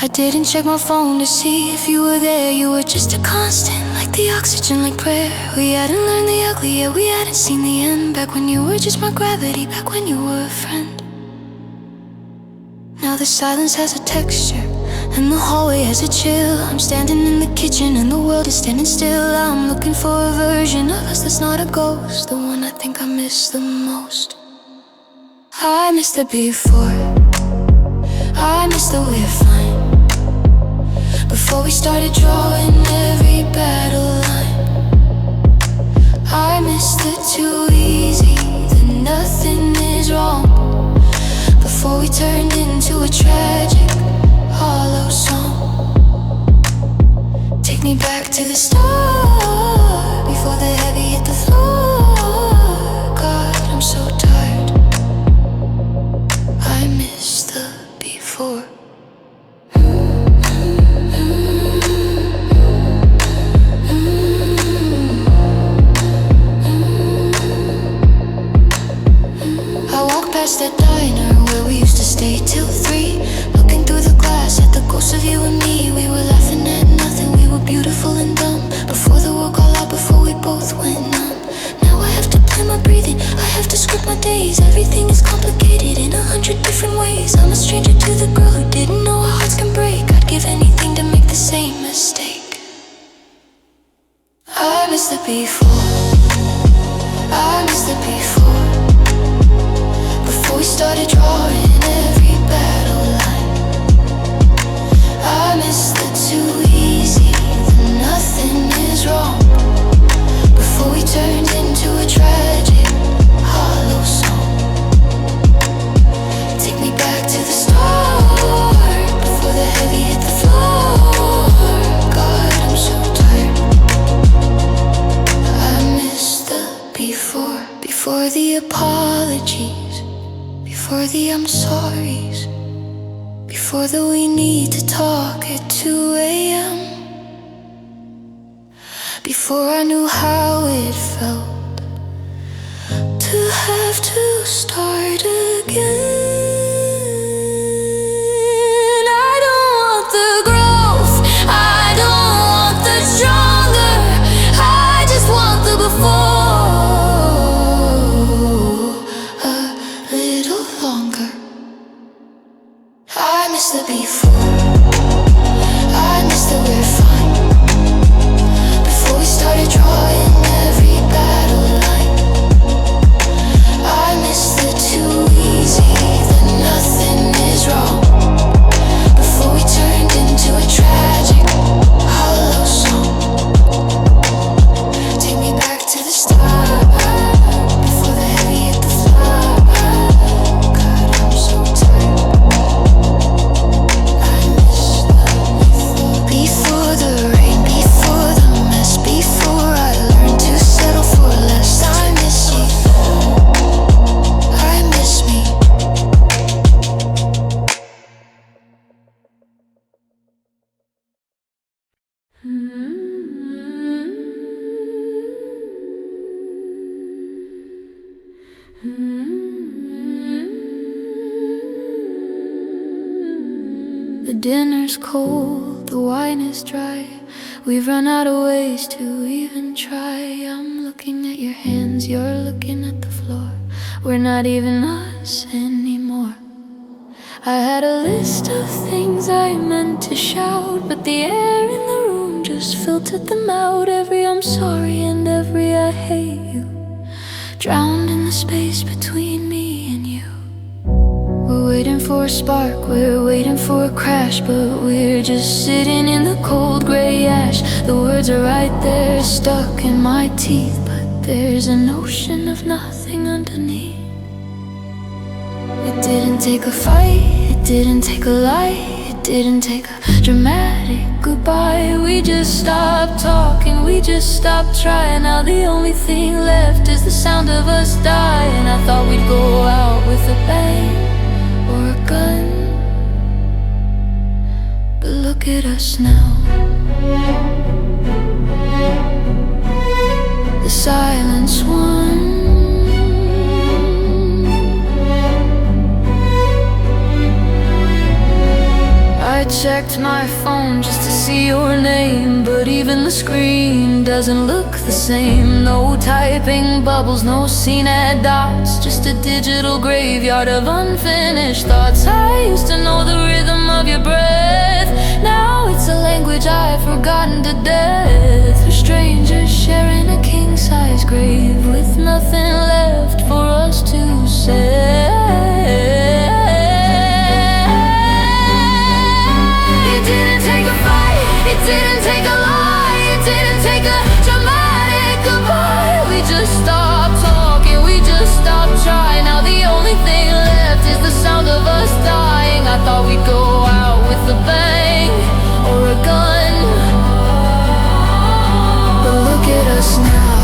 I didn't check my phone to see if you were there. You were just a constant, like the oxygen, like prayer. We hadn't learned the ugly yet, we hadn't seen the end. Back when you were just my gravity, back when you were a friend. Now the silence has a texture, and the hallway has a chill. I'm standing in the kitchen and the world is standing still. I'm looking for a version of us that's not a ghost, the one I think I miss the most. I miss the before, I miss the we're fine, before we started drawing every battle line. I miss the too easy, the nothing is wrong, before we turned into a tragic, hollow song. Take me back to the start, before the heavy hit the floor. God, I'm so tired, I miss the before. Past that diner where we used to stay till 3, looking through the glass at the ghosts of you and me. We were laughing at nothing, we were beautiful and dumb, before the world got loud, before we both went numb. Now I have to plan my breathing, I have to script my days. Everything is complicated in 100 different ways. I'm a stranger to the girl who didn't know our hearts can break. I'd give anything to make the same mistake. I miss the before, I miss the before, before we started drawing every battle line. I miss the too easy, the nothing is wrong, before we turned into a tragic, hollow song. Take me back to the start, before the heavy hit the floor. God, I'm so tired, I miss the before. Before the apologies, before the I'm sorry's, before the we need to talk at 2 a.m., before I knew how it felt to have to start again. I don't want the growth, I don't want the stronger, I just want the before. I miss the before, I miss the we're fine, before we started drawing every battle line. I miss the too easy, the nothing is wrong, before we turned into a tragic, hollow song. Take me back to the start, before the heavy hit the floor. God, I'm so tired, I miss The dinner's cold, the wine is dry. We've run out of ways to even try. I'm looking at your hands, you're looking at the floor. We're not even us anymore. I had a list of things I meant to shout, but the air in the room just filtered them out. Every I'm sorry and every I hate you drowned in the space between me and you. We're waiting for a spark, we're waiting for a crash, but we're just sitting in the cold grey ash. The words are right there, stuck in my teeth, but there's an ocean of nothing underneath. It didn't take a fight, it didn't take a lie, it didn't take a dramatic goodbye. We just stopped talking, we just stopped trying. Now the only thing left is the sound of us dying. I thought we'd go out with a bang or a gun, but look at us now. The silence won. I checked my phone just to see your name, but even the screen doesn't look the same. No typing bubbles, no scene at dots, just a digital graveyard of unfinished thoughts. I used to know the rhythm of your breath, now it's a language I've forgotten to death. We're strangers sharing a king-size grave with nothing left for us to say. It didn't take a lie, it didn't take a dramatic goodbye. We just stopped talking, we just stopped trying. Now the only thing left is the sound of us dying. I thought we'd go out with a bang or a gun, but look at us now.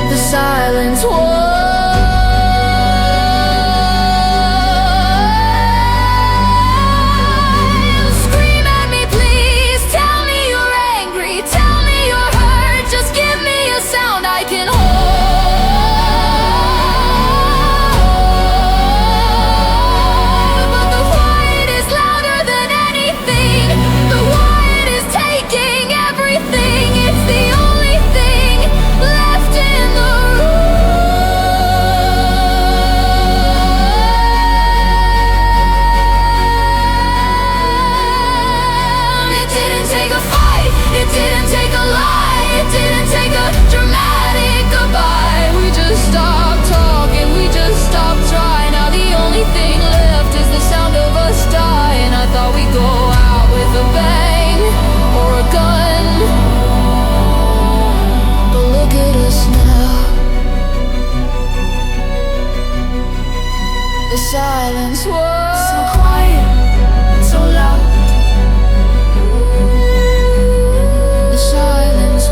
The silence was. The silence was so quiet, so loud. The silence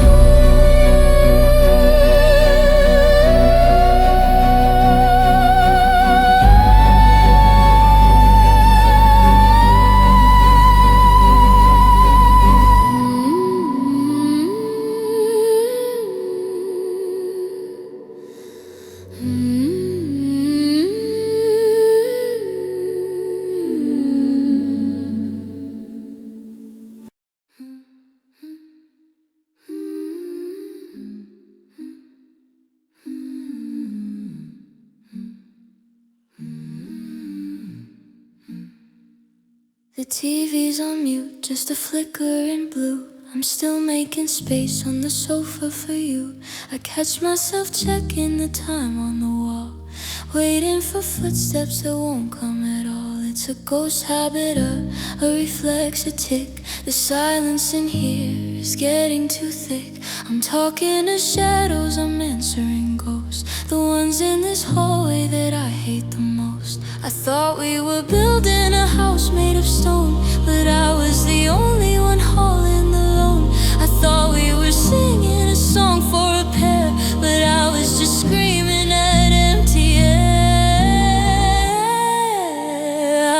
The TV's on mute, just a flicker in blue. I'm still making space on the sofa for you. I catch myself checking the time on the wall, waiting for footsteps that won't come at all. It's a ghost habit, a reflex, a tick. The silence in here is getting too thick. I'm talking to shadows, I'm answering ghosts, the ones in this hallway that I hate the most. I thought we were building a house made of stone, but I was the only one hauling the load. I thought we were singing a song for a pair, but I was just screaming at empty air.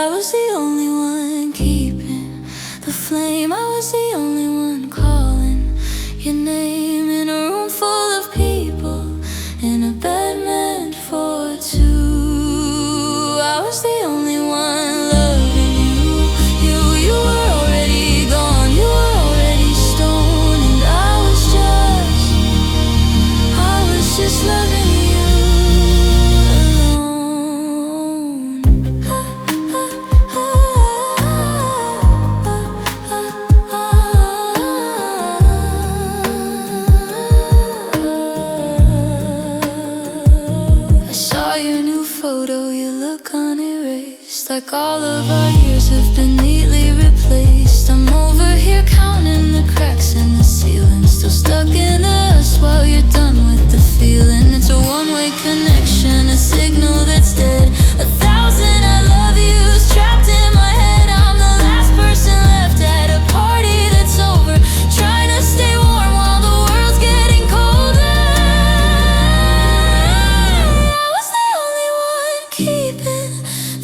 I was the only one keeping the flame, I was the only one calling your name in a room full of people, in a bed meant for two. I was the you look unerased, like all of our years have been neatly replaced. I'm over here counting the cracks in the ceiling, still stuck in us while you're done with the feeling. It's a one-way connection, a signal that's dead. 1,000 I love yous trapped in my head. I'm the last person left at a party that's over, trying to stay warm while the world's getting colder. I was the only one keeping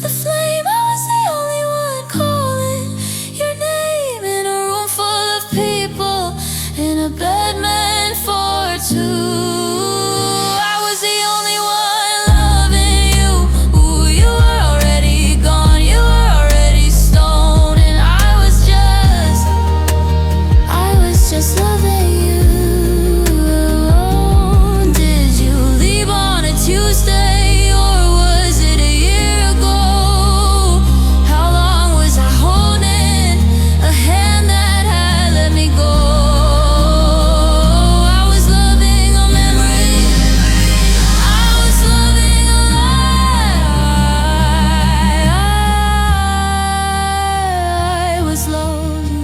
the flame. I was the only one calling your name in a room full of people, in a bed meant for two. I was the only one loving you. Ooh, you were already gone, you were already stoned, and I was just loving you alone. Did you leave on a Tuesday, or was it a year ago? How long was I holding a hand that had let me go? I was loving a memory, I was loving a lie. I was lonely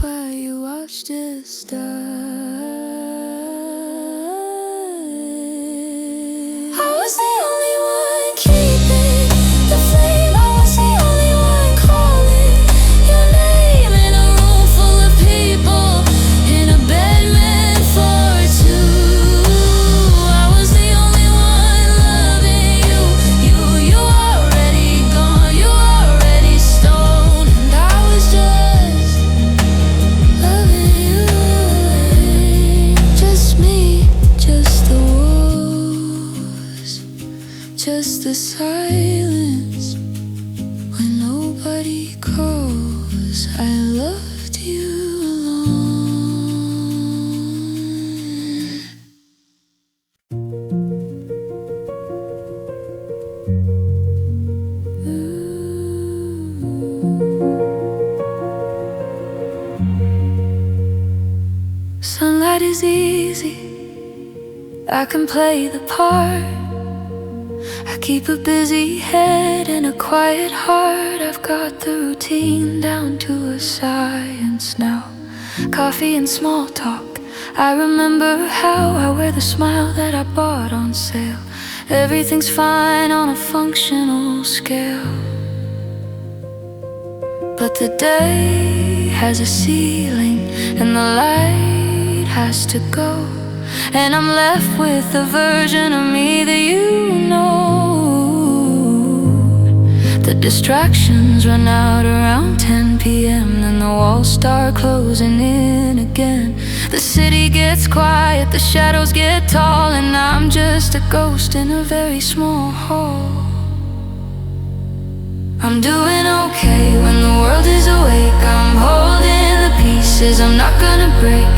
while you watched us die. I was the only one keeping the flame. I was the only one calling your name in a room full of people, in a bed meant for two. I was the only one loving you. You were already gone, you were already stoned, and I was just loving you. Just me, just the walls, just the silence when nobody calls. I loved you alone. Sunlight is easy, I can play the part. I keep a busy head and a quiet heart. I've got the routine down to a science now. Coffee and small talk, I remember how I wear the smile that I bought on sale. Everything's fine on a functional scale, but the day has a ceiling and the light has to go, and I'm left with the version of me that you know. The distractions run out around 10 p.m. Then the walls start closing in again. The city gets quiet, the shadows get tall, and I'm just a ghost in a very small hall. I'm doing okay when the world is awake. I'm holding the pieces, I'm not gonna break.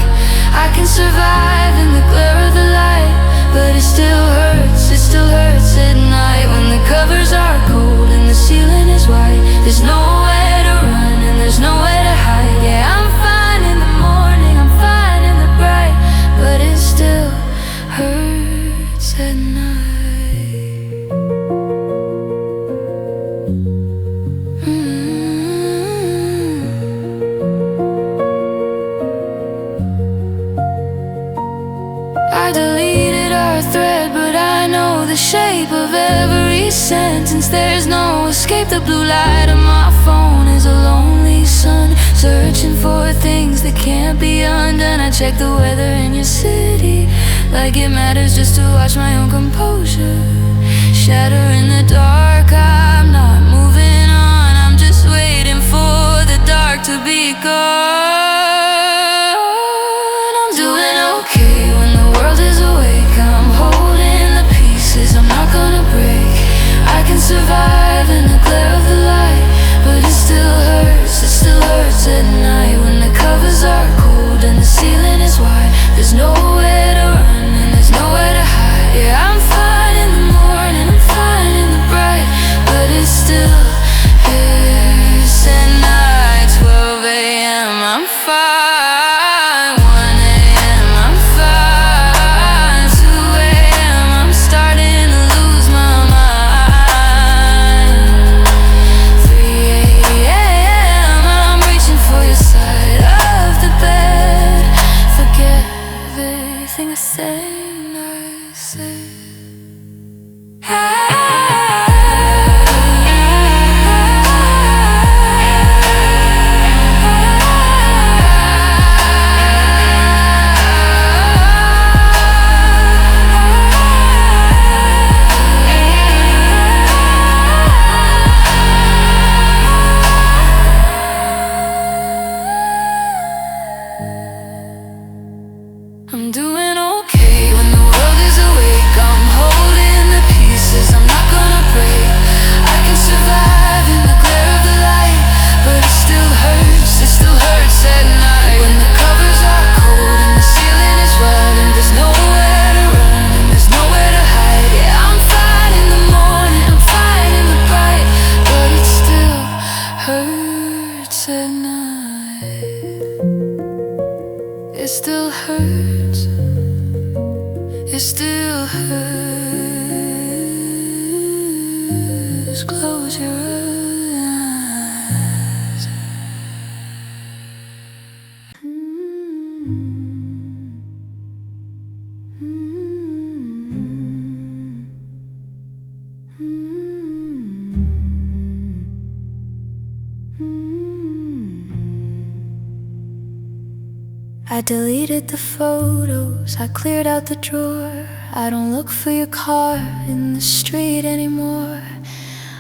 I can survive in the glare of the light, but it still hurts at night when the covers are cold and the ceiling is white. There's nowhere to run and there's nowhere to hide. Yeah, I'm fine in the morning, I'm fine in the bright, but it still hurts at night. I deleted our thread, but I know the shape of every sentence. There's no escape. The blue light of my phone is a lonely sun, searching for things that can't be undone. I check the weather in your city, like it matters, just to watch my own composure shatter in the dark. I'm not moving on, I'm just waiting for the dark to be gone. I'm doing okay when the world is awake. I'm holding the pieces, I'm not gonna break. I can survive in the glare of the light, but it still hurts at night when the covers are cold and the ceiling is white. There's nowhere to run and there's nowhere to hide. Yeah, I'm fine in the morning, I'm fine just close your eyes. I deleted the photos, I cleared out the drawer. I don't look for your car in the street anymore.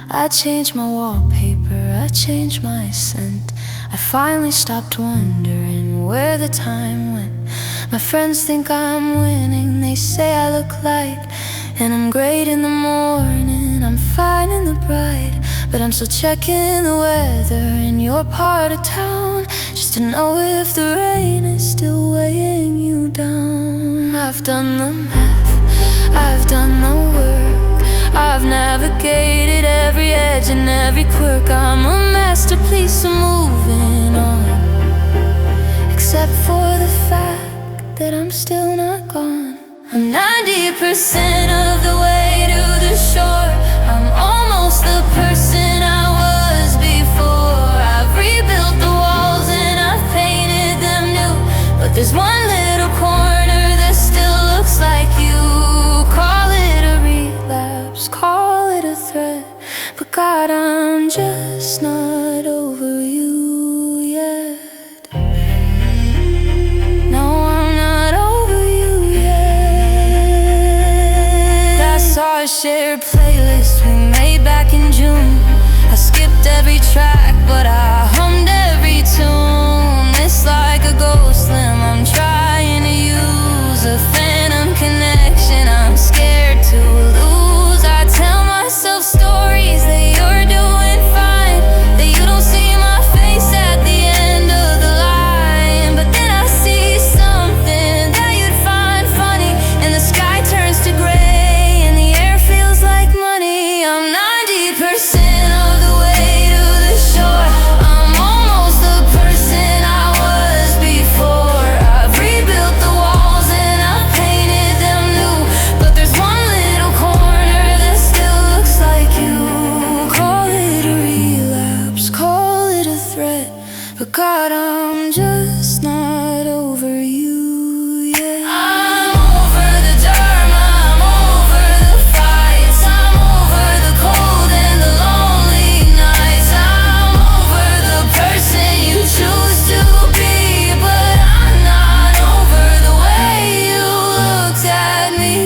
I changed my wallpaper, I changed my scent. I finally stopped wondering where the time went. My friends think I'm winning, they say I look light, and I'm great in the morning, I'm fine in the bright. But I'm still checking the weather in your part of town, just to know if the rain is still weighing you down. I've done the math, I've done the work, I've navigated every edge and every quirk. I'm a masterpiece of moving on, except for the fact that I'm still not gone. I'm 90% of the way to the shore. I'm almost the person I was before. I've rebuilt the walls and I've painted them new, but there's one little corner that still looks like you. Call it a relapse, call it a threat, but God, I'm just not over you yet. No, I'm not over you yet. I saw a shared playlist we made back in June. I skipped every track, but I hummed every tune. It's like a ghost limb I'm trying to use, a phantom connection I'm scared to lose. I tell myself stories that you're doing fine, that you don't see my face at the end of the line. But then I see something that you'd find funny, and the sky turns to gray and the air feels like money. I'm 90% of the way to the shore. I'm almost the person I was before. I've rebuilt the walls and I've painted them new, but there's one little corner that still looks like you. Call it a relapse, call it a threat, but God, I'm just not over you yet. I'm over the drama, I'm over the fights, I'm over the cold and the lonely nights. I'm over the person you choose to be, but I'm not over the way you looked at me.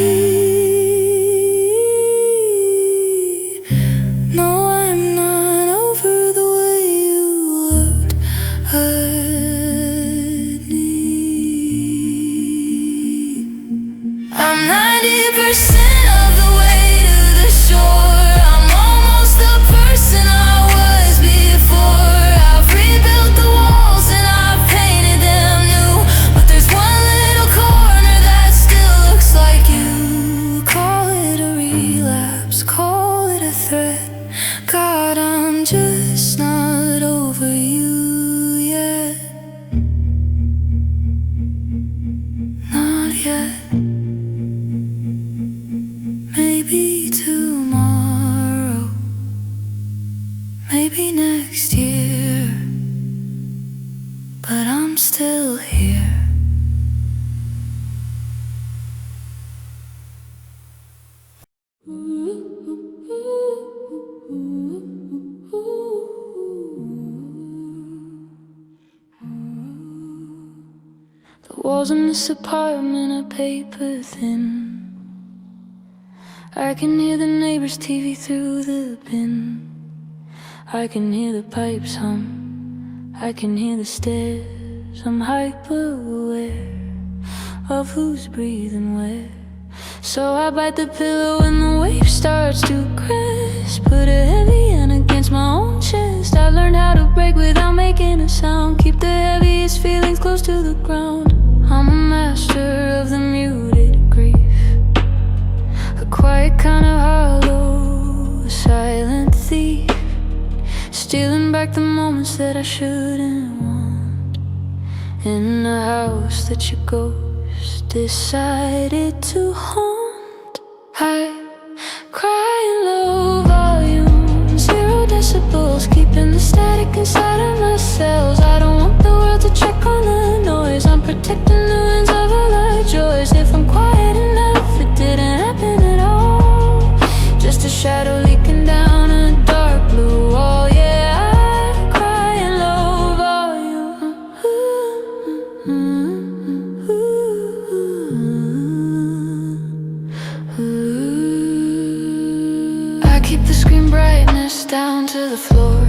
No, I'm not over the way you looked at me. I'm 90% of the way to the shore. I'm almost the person I was before. I've rebuilt the walls and I've painted them new, but there's one little corner that still looks like you. Call it a relapse, call it a threat, God, I'm just not over you yet. Not yet. Maybe tomorrow, maybe next year, but I'm still here. The walls in this apartment are paper thin. I can hear the neighbor's TV through the bin. I can hear the pipes hum, I can hear the stairs. I'm hyper aware of who's breathing where. So I bite the pillow when the wave starts to crash. Put a heavy hand against my own chest. I learned how to break without making a sound. Keep the heaviest feelings close to the ground. I'm a master of the muted grief, a quiet kind of hollow, a silent thief, stealing back the moments that I shouldn't want, in a house that your ghost decided to haunt. I cry in low volume furnace down to the floor,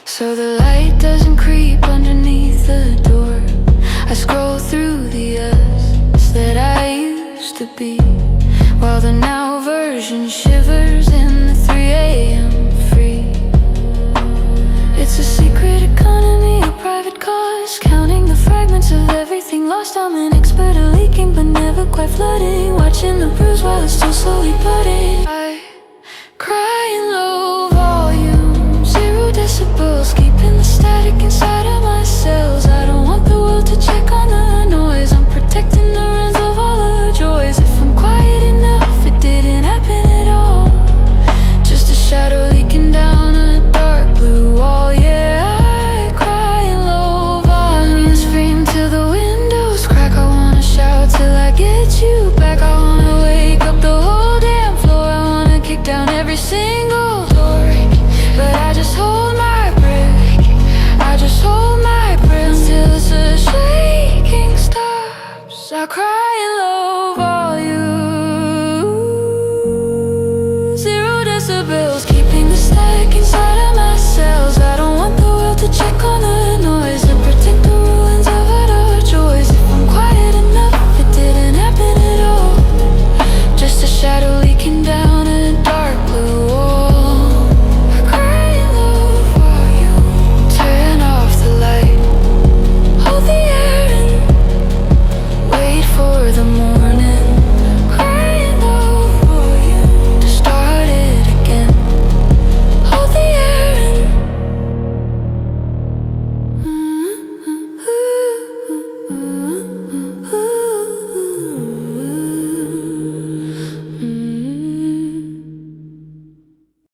so the light doesn't creep underneath the door. I scroll through the us that I used to be, while the now version shivers in the 3 a.m. free. It's a secret economy of private cars, counting the fragments of everything lost. I'm an expert at leaking, but never quite flooding, watching the bruise while it's still slowly budding. I cry in low volume, 0 decibels, keeping the static inside of my cells. I don't want the world to check on the noise. I'm protecting the runs of all the joys. If I'm quiet enough, it didn't happen at all. Just a shadow leaking down a dark blue wall. Yeah, I cry in low volume, scream till the windows crack. I wanna shout till I get you back. I wanna wake up the whole damn floor. I wanna kick down every single door, but I just hold my breath. I just hold my breath till the shaking stops. I cry in low volume, 0 decibels, keeping the static inside of my cells. I don't want the world to check on the